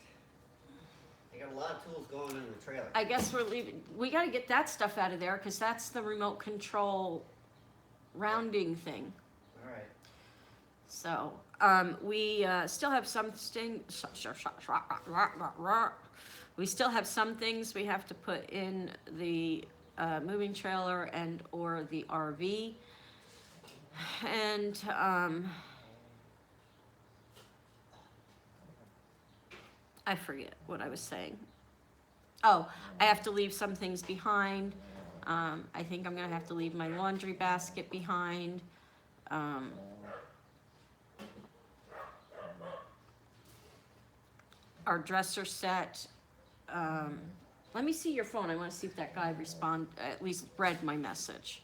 I got a lot of tools going in the trailer. I guess we're leaving. We gotta get that stuff out of there, because that's the remote control rounding thing. All right. So, we still have we still have some things we have to put in the moving trailer and or the RV. And I forget what I was saying. Oh, I have to leave some things behind. I think I'm gonna have to leave my laundry basket behind. Our dresser set. Let me see your phone. I want to see if that guy at least read my message.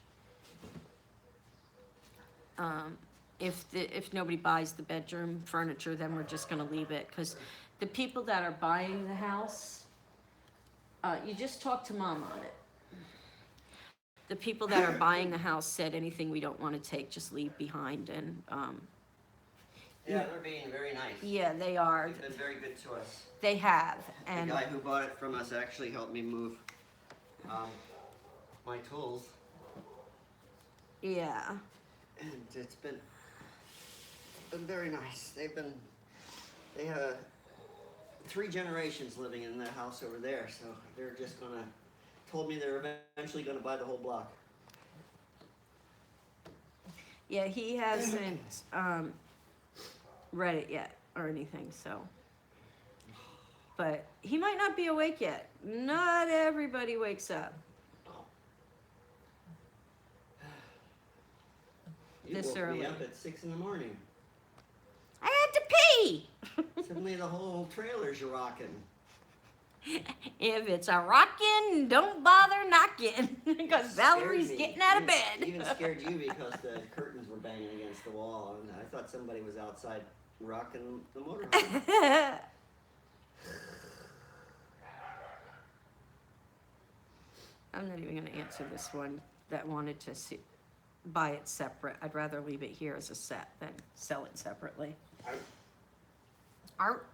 If nobody buys the bedroom furniture, then we're just gonna leave it, because the people that are buying the house, you just talk to Mom on it. The people that are buying the house said anything we don't want to take, just leave behind, and Yeah, they're being very nice. yeah, they are. They've been very good to us. They have, and The guy who bought it from us actually helped me move my tools, yeah, and it's been very nice. They have 3 generations living in the house over there, so they're just told me they're eventually gonna buy the whole block. yeah. He hasn't read it yet or anything, so. But he might not be awake yet. Not everybody wakes up. You This woke early. me up at 6 in the morning. I had to pee. Suddenly the whole trailer's rocking. If it's a rockin', don't bother knocking, because Valerie's Scared me. getting out of bed. Even scared you because the curtains were banging against the wall, and I thought somebody was outside rocking the motorhome. I'm not even going to answer this one that wanted to buy it separate. I'd rather leave it here as a set than sell it separately. Art.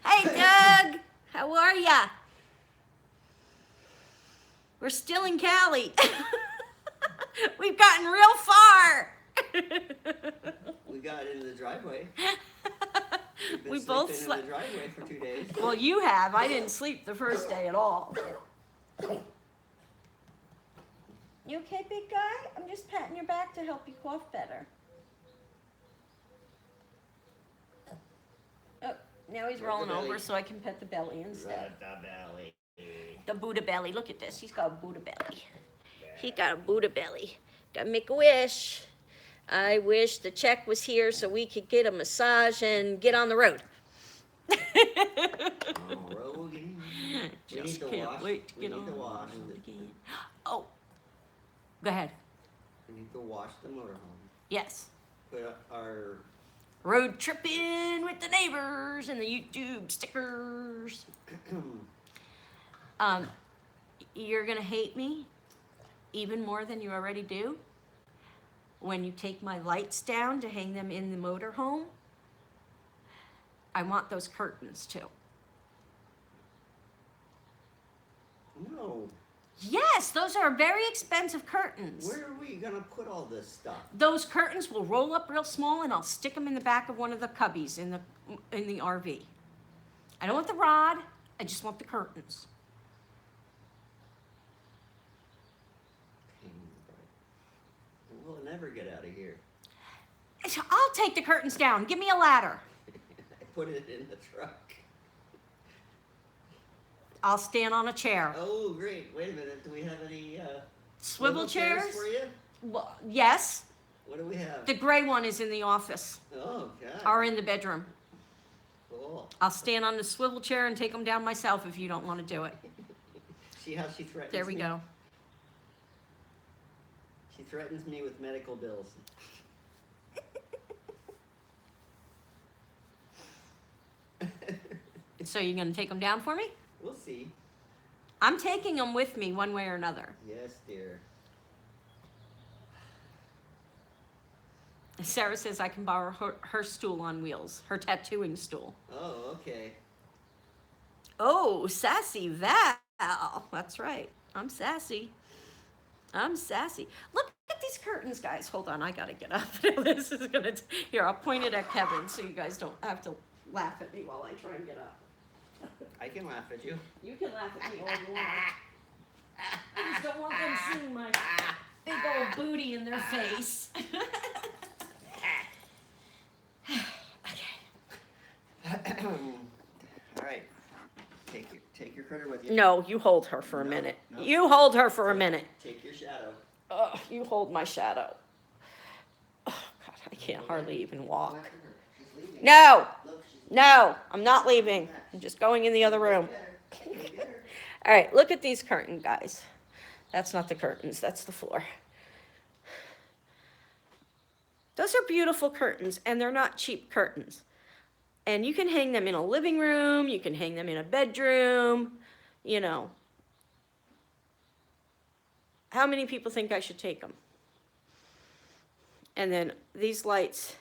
Hey, Doug. How are ya? We're still in Cali. We've gotten real far. We got into the driveway. We've We been both sleeping in slept. the driveway for 2 days. Well, you have. I didn't sleep the first day at all. You okay, big guy? I'm just patting your back to help you cough better. Oh, now he's rolling belly. over so I can pet the belly instead. Rub the belly. The Buddha belly. Look at this. He's got a Buddha belly. He got a Buddha belly. Gotta make a wish. I wish the check was here so we could get a massage and get on the road. Roll again. We Just need to can't wash. wait to We get need on to the wash. road again. Oh, go ahead. We need to wash the motorhome. Yes. Put our Road tripping with the neighbors and the YouTube stickers. You're gonna hate me even more than you already do when you take my lights down to hang them in the motorhome. I want those curtains too. No. Yes, those are very expensive curtains. Where are we gonna put all this stuff? Those curtains will roll up real small, and I'll stick them in the back of one of the cubbies in the RV. I don't want the rod. I just want the curtains. We'll never get out of here. I'll take the curtains down. Give me a ladder. I put it in the truck. I'll stand on a chair. Oh, great. Wait a minute. Do we have any Swivel chairs? for you? Well, yes. What do we have? The gray one is in the office Oh, God. or in the bedroom. Cool. I'll stand on the swivel chair and take them down myself if you don't want to do it. See how she threatens There we me? go. She threatens me with medical bills. So you're going to take them down for me? We'll see. I'm taking them with me one way or another. Yes, dear. Sarah says I can borrow her stool on wheels, her tattooing stool. Oh, okay. Oh, sassy Val. That's right. I'm sassy. I'm sassy. Look at these curtains, guys. Hold on, I gotta get up. This is gonna. Here, I'll point it at Kevin so you guys don't have to laugh at me while I try and get up. I can laugh at you. You can laugh at me all you want. I just don't want them seeing my big old booty in their face. All right. Take your critter with you. No, you hold her for a No, minute. no. You hold her for a minute. Take your shadow. Oh, you hold my shadow. Oh, God, I can't hardly even walk. Go after her. She's leaving. No, Look, she's no, I'm not leaving. I'm just going in the other room. Go get her. All right, look at these curtains, guys. That's not the curtains, that's the floor. Those are beautiful curtains, and they're not cheap curtains. And you can hang them in a living room, you can hang them in a bedroom, you know. How many people think I should take them? And then these lights,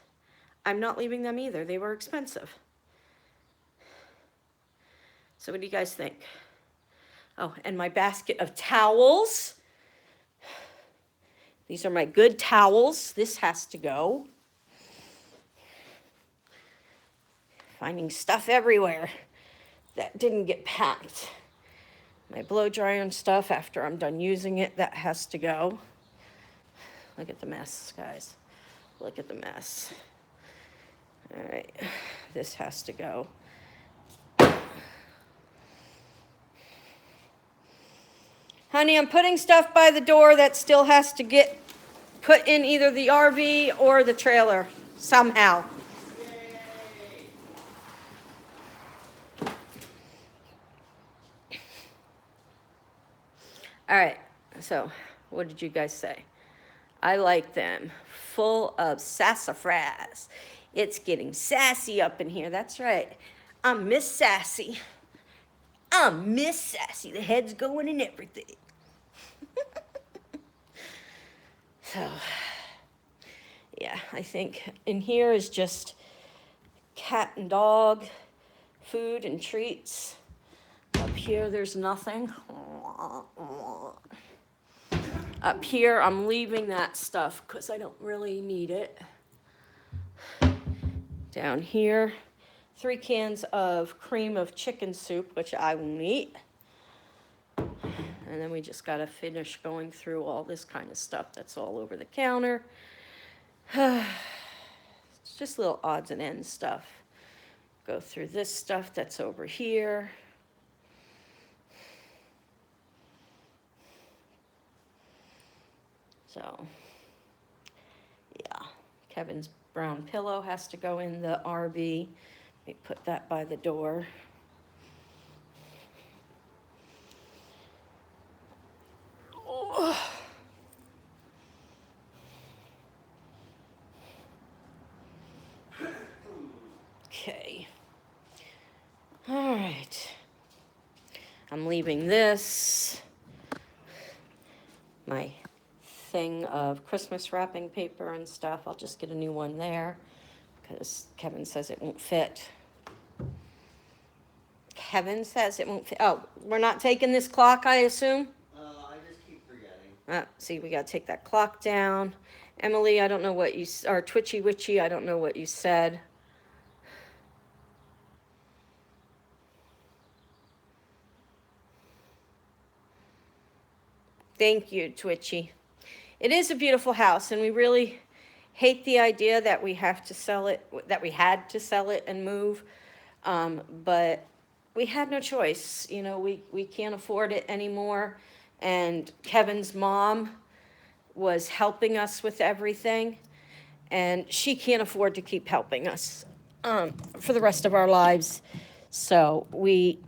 I'm not leaving them either. They were expensive. So what do you guys think? Oh, and my basket of towels. These are my good towels. This has to go. Finding stuff everywhere that didn't get packed. My blow dryer and stuff after I'm done using it, that has to go. Look at the mess, guys. Look at the mess. All right, this has to go. Honey, I'm putting stuff by the door that still has to get put in either the RV or the trailer somehow. All right, so what did you guys say? I like them. Full of sassafras. It's getting sassy up in here. That's right. I'm Miss Sassy. I'm Miss Sassy. The head's going and everything. So, yeah, I think in here is just cat and dog, food and treats. Up here, there's nothing. Up here, I'm leaving that stuff because I don't really need it. Down here, 3 cans of cream of chicken soup, which I won't eat. And then we just got to finish going through all this kind of stuff that's all over the counter. It's just little odds and ends stuff. Go through this stuff that's over here. So, yeah, Kevin's brown pillow has to go in the RV. We put that by the door. Oh. Okay. All right. I'm leaving this. My thing of Christmas wrapping paper and stuff. I'll just get a new one there because Kevin says it won't fit. Kevin says it won't fit. Oh, we're not taking this clock, I assume? I just keep forgetting. See, we got to take that clock down. Emily, I don't know what you, or Twitchy Witchy, I don't know what you said. Thank you, Twitchy. It is a beautiful house, and we really hate the idea that we have to sell it, that we had to sell it and move. But we had no choice. You know, we can't afford it anymore. And Kevin's mom was helping us with everything, and she can't afford to keep helping us for the rest of our lives. So we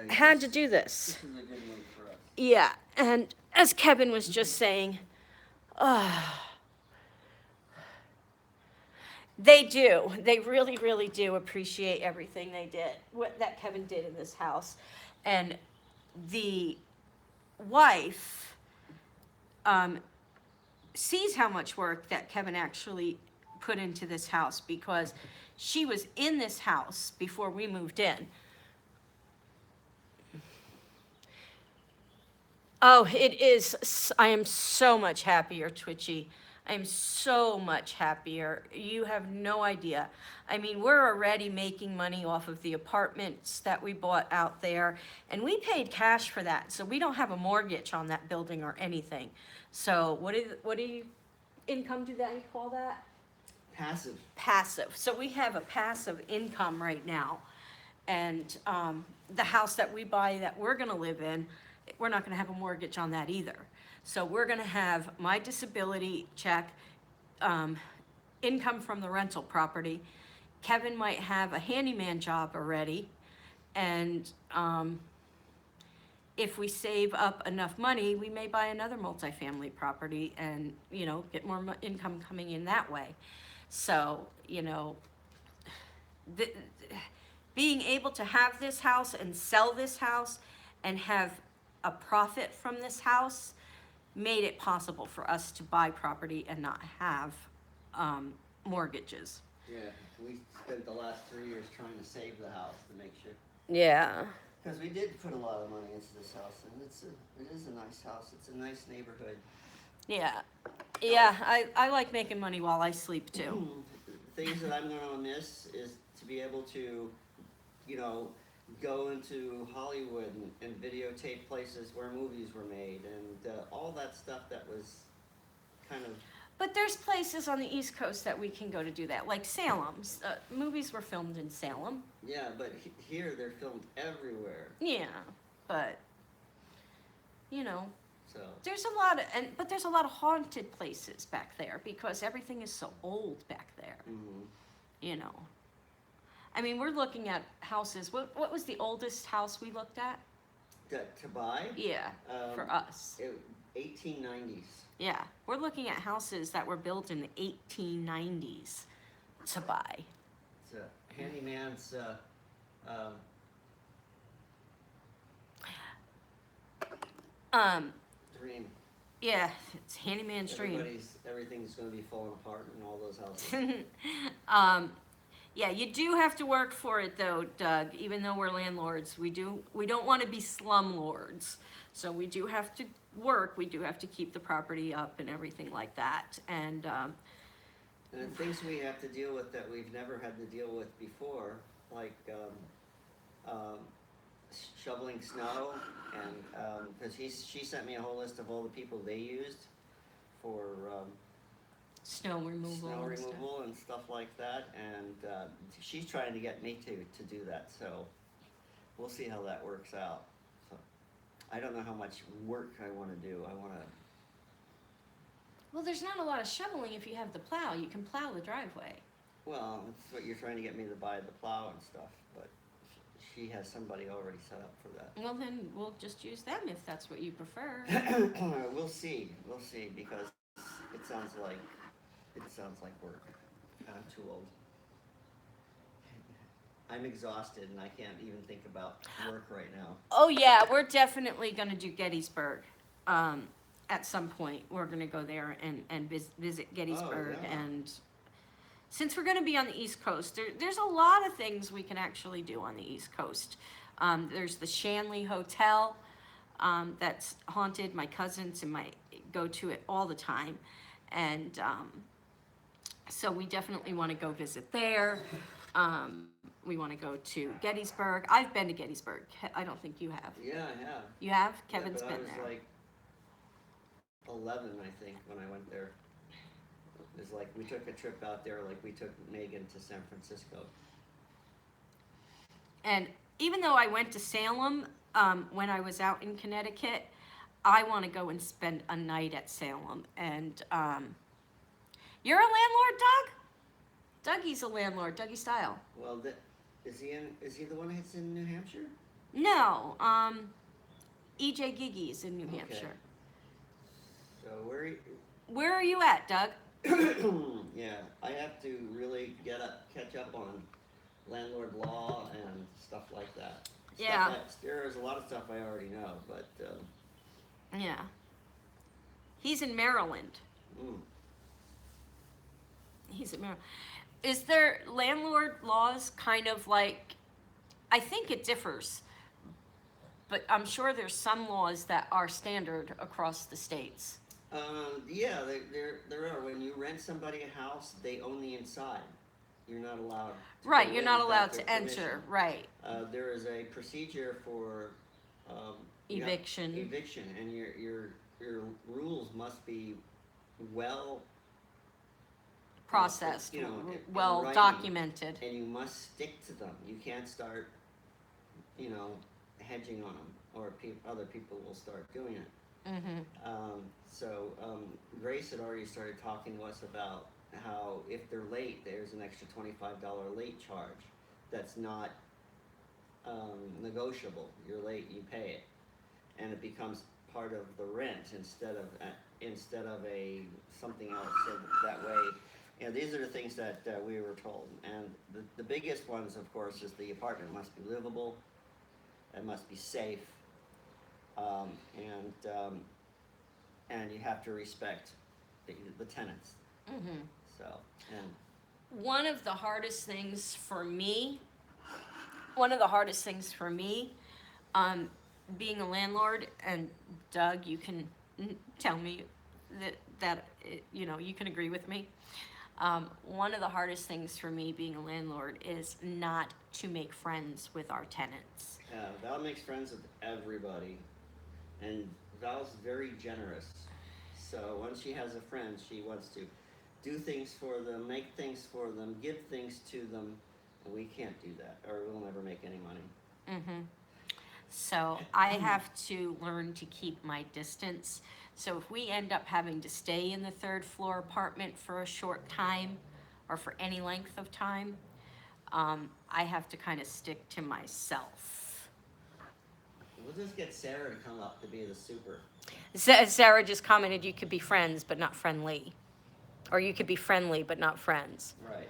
had to do this. This is a good move for us. Yeah, and as Kevin was just saying, they do. They really, really do appreciate everything they did, what that Kevin did in this house. And the wife sees how much work that Kevin actually put into this house because she was in this house before we moved in. Oh, it is. I am so much happier, Twitchy. I'm so much happier. You have no idea. I mean, we're already making money off of the apartments that we bought out there, and we paid cash for that, so we don't have a mortgage on that building or anything. So what do you income do that you call that? Passive. Passive. So we have a passive income right now. And the house that we buy that we're gonna live in, we're not gonna have a mortgage on that either. So we're gonna have my disability check, income from the rental property. Kevin might have a handyman job already. And if we save up enough money, we may buy another multifamily property and, you know, get more income coming in that way. So, you know, being able to have this house and sell this house and have a profit from this house made it possible for us to buy property and not have mortgages. Yeah, we spent the last 3 years trying to save the house to make sure. Yeah. Because we did put a lot of money into this house, and it is a nice house. It's a nice neighborhood. Yeah. Yeah, I like making money while I sleep too. Things that I'm gonna miss is to be able to, you know, go into Hollywood and videotape places where movies were made and all that stuff that was kind of. But there's places on the East Coast that we can go to do that, like Salem. Movies were filmed in Salem. Yeah, but here they're filmed everywhere. Yeah, but you know, so there's a lot of but there's a lot of haunted places back there because everything is so old back there. Mm-hmm. You know, I mean, we're looking at houses. What was the oldest house we looked at? To buy? Yeah, for us. 1890s. Yeah, we're looking at houses that were built in the 1890s to buy. It's a handyman's dream. Yeah, it's handyman's dream. Everything's going to be falling apart in all those houses. Yeah, you do have to work for it though, Doug. Even though we're landlords, we don't want to be slumlords. So we do have to work. We do have to keep the property up and everything like that. And the things we have to deal with that we've never had to deal with before, like shoveling snow, and because she sent me a whole list of all the people they used for snow removal and stuff like that, and she's trying to get me to do that. So we'll see how that works out. So I don't know how much work I want to do. Well, there's not a lot of shoveling if you have the plow. You can plow the driveway. Well, that's what you're trying to get me to buy, the plow and stuff, but she has somebody already set up for that. Well, then we'll just use them if that's what you prefer. We'll see, because it sounds like work. I'm too old. I'm exhausted and I can't even think about work right now. Oh yeah, we're definitely gonna do Gettysburg. At some point, we're gonna go there and visit Gettysburg. Oh, yeah. And since we're gonna be on the East Coast, there's a lot of things we can actually do on the East Coast. There's the Shanley Hotel that's haunted. My cousins and go to it all the time, and so we definitely want to go visit there. We want to go to Gettysburg. I've been to Gettysburg. I don't think you have. Yeah, I have. You have? Kevin's but been I was there. like 11, I think, when I went there. It was like we took a trip out there, like we took Megan to San Francisco. And even though I went to Salem when I was out in Connecticut, I want to go and spend a night at Salem. And you're a landlord, Doug? Dougie's a landlord, Dougie Style. Well, is he the one that's in New Hampshire? No, EJ Giggy's in New Hampshire. So Where are you at, Doug? yeah, I have to really catch up on landlord law and stuff like that. Yeah. There's a lot of stuff I already know, but Yeah. He's in Maryland. He's in Maryland. Is there landlord laws kind of like, I think it differs, but I'm sure there's some laws that are standard across the states. Yeah, there are. When you rent somebody a house, they own the inside. You're not allowed to Right, go you're in not without allowed their to enter, permission. right. There is a procedure for Eviction. eviction, and your rules must be well Processed, you know, in well writing, documented. and you must stick to them. You can't start, you know, hedging on them, or other people will start doing it. Grace had already started talking to us about how if they're late, there's an extra $25 late charge. That's not negotiable. You're late, you pay it, and it becomes part of the rent instead of a something else. So that way, you know, these are the things that we were told. And the biggest ones, of course, is the apartment must be livable, it must be safe, and you have to respect the tenants. So, and One of the hardest things for me, one of the hardest things for me, being a landlord, and Doug, you can tell me that you know, you can agree with me. One of the hardest things for me being a landlord is not to make friends with our tenants. Val makes friends with everybody, and Val's very generous. So once she has a friend, she wants to do things for them, make things for them, give things to them, and we can't do that, or we'll never make any money. So I have to learn to keep my distance. So if we end up having to stay in the third floor apartment for a short time, or for any length of time, I have to kind of stick to myself. We'll just get Sarah to come up to be the super. Sarah just commented you could be friends but not friendly. Or you could be friendly but not friends. Right.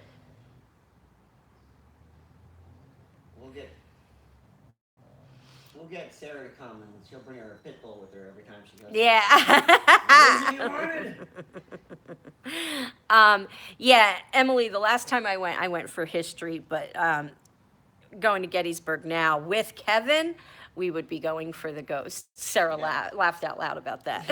We'll get Sarah to come, and she'll bring her a pit bull with her every time she goes. Yeah. Yeah, Emily, the last time I went for history, but going to Gettysburg now with Kevin, we would be going for the ghosts. Sarah laughed out loud about that.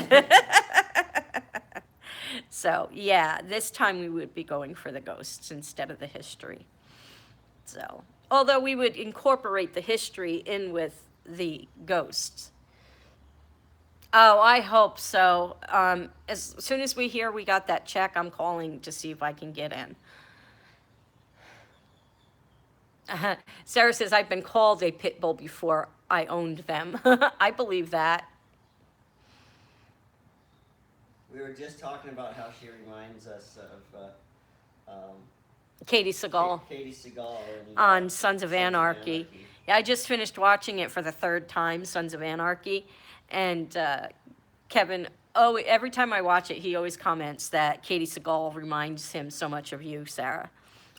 So, yeah, this time we would be going for the ghosts instead of the history. So, although we would incorporate the history in with the ghosts. Oh, I hope so. As soon as we hear we got that check, I'm calling to see if I can get in. Sarah says, I've been called a pit bull before I owned them. I believe that. We were just talking about how she reminds us of Katie Seagal. Katie Seagal On Sons of Anarchy. Yeah, I just finished watching it for the third time, Sons of Anarchy. And Kevin, every time I watch it, he always comments that Katie Seagal reminds him so much of you, Sarah.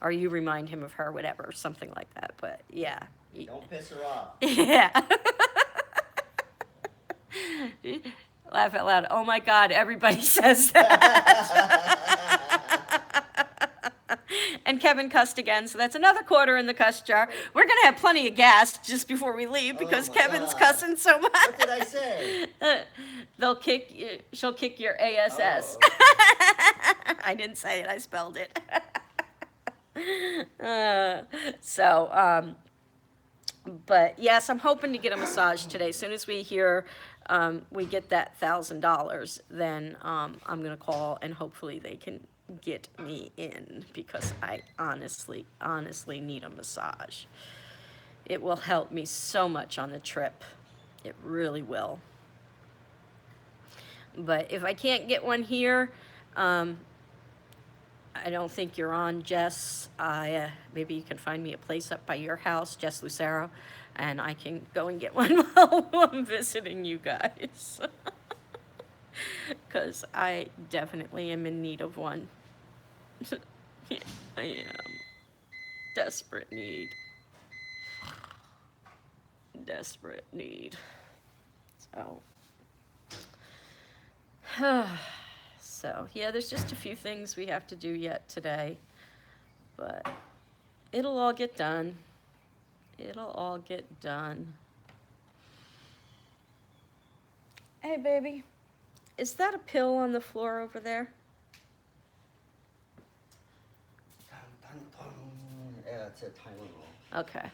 Or you remind him of her, whatever, something like that. But yeah. Don't piss her off. Yeah. Laugh out loud. Oh my God, everybody says that. And Kevin cussed again, so that's another quarter in the cuss jar. We're going to have plenty of gas just before we leave because Kevin's cussing so much. What did I say? She'll kick your ASS. Oh. I didn't say it, I spelled it. But yes, I'm hoping to get a massage today. As soon as we hear we get that $1,000, then I'm going to call and hopefully they can get me in because I honestly need a massage. It will help me so much on the trip. It really will. But if I can't get one here, I don't think you're on, Jess. Maybe you can find me a place up by your house, Jess Lucero, and I can go and get one while I'm visiting you guys. Because I definitely am in need of one. Yeah, I am. Desperate need. Desperate need. So, yeah, there's just a few things we have to do yet today. But it'll all get done. It'll all get done. Hey, baby. Is that a pill on the floor over there? Dun, dun, dun. Yeah, it's a Tylenol. Okay.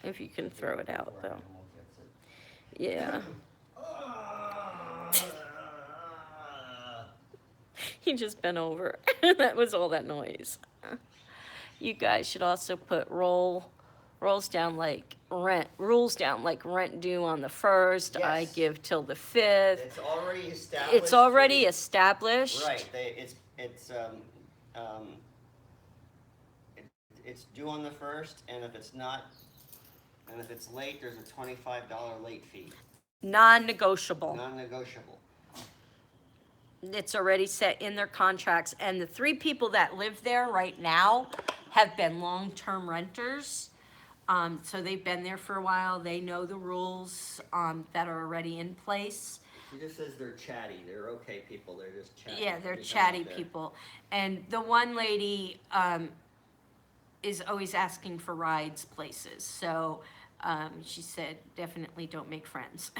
If you can throw it out, Before though. animal gets it. Yeah. Ah. He just bent over. That was all that noise. You guys should also put rules down like rent due on the 1st. I Yes. give till the 5th. It's already established. It's already established. Right. It's due on the 1st, and if it's late, there's a $25 late fee. Non-negotiable. Non-negotiable. It's already set in their contracts, and the 3 people that live there right now have been long-term renters. So they've been there for a while. They know the rules that are already in place. She just says they're chatty. They're okay people. They're just chatty. Yeah, they're Everything chatty out there. people. And the one lady is always asking for rides places. So she said, definitely don't make friends.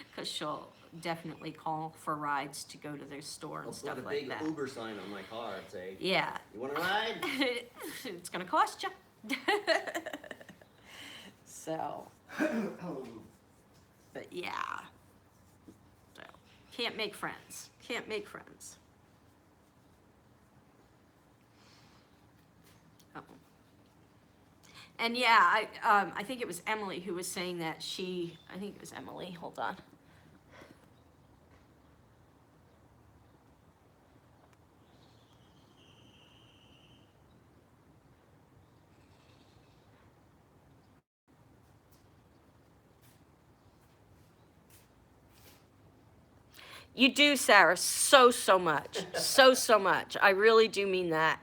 Because she'll definitely call for rides to go to their store and I'll stuff put a like big that. Uber sign on my car and say, Yeah. you want to ride? It's going to cost you. So, but yeah. So, can't make friends. Can't make friends. Oh. And yeah, I think it was Emily who was saying that I think it was Emily, hold on. You do, Sarah, so much. So much. I really do mean that.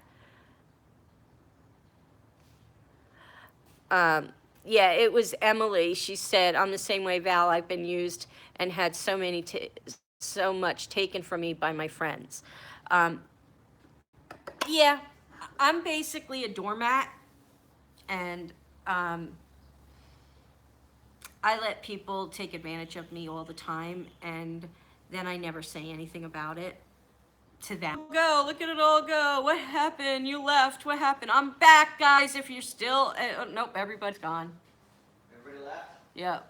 Yeah, it was Emily. She said, I'm the same way, Val. I've been used and had so much taken from me by my friends. Yeah, I'm basically a doormat, and I let people take advantage of me all the time, and then I never say anything about it to them. Go, look at it all go. What happened? You left. What happened? I'm back, guys. If you're still, nope, everybody's gone. Everybody left? Yep.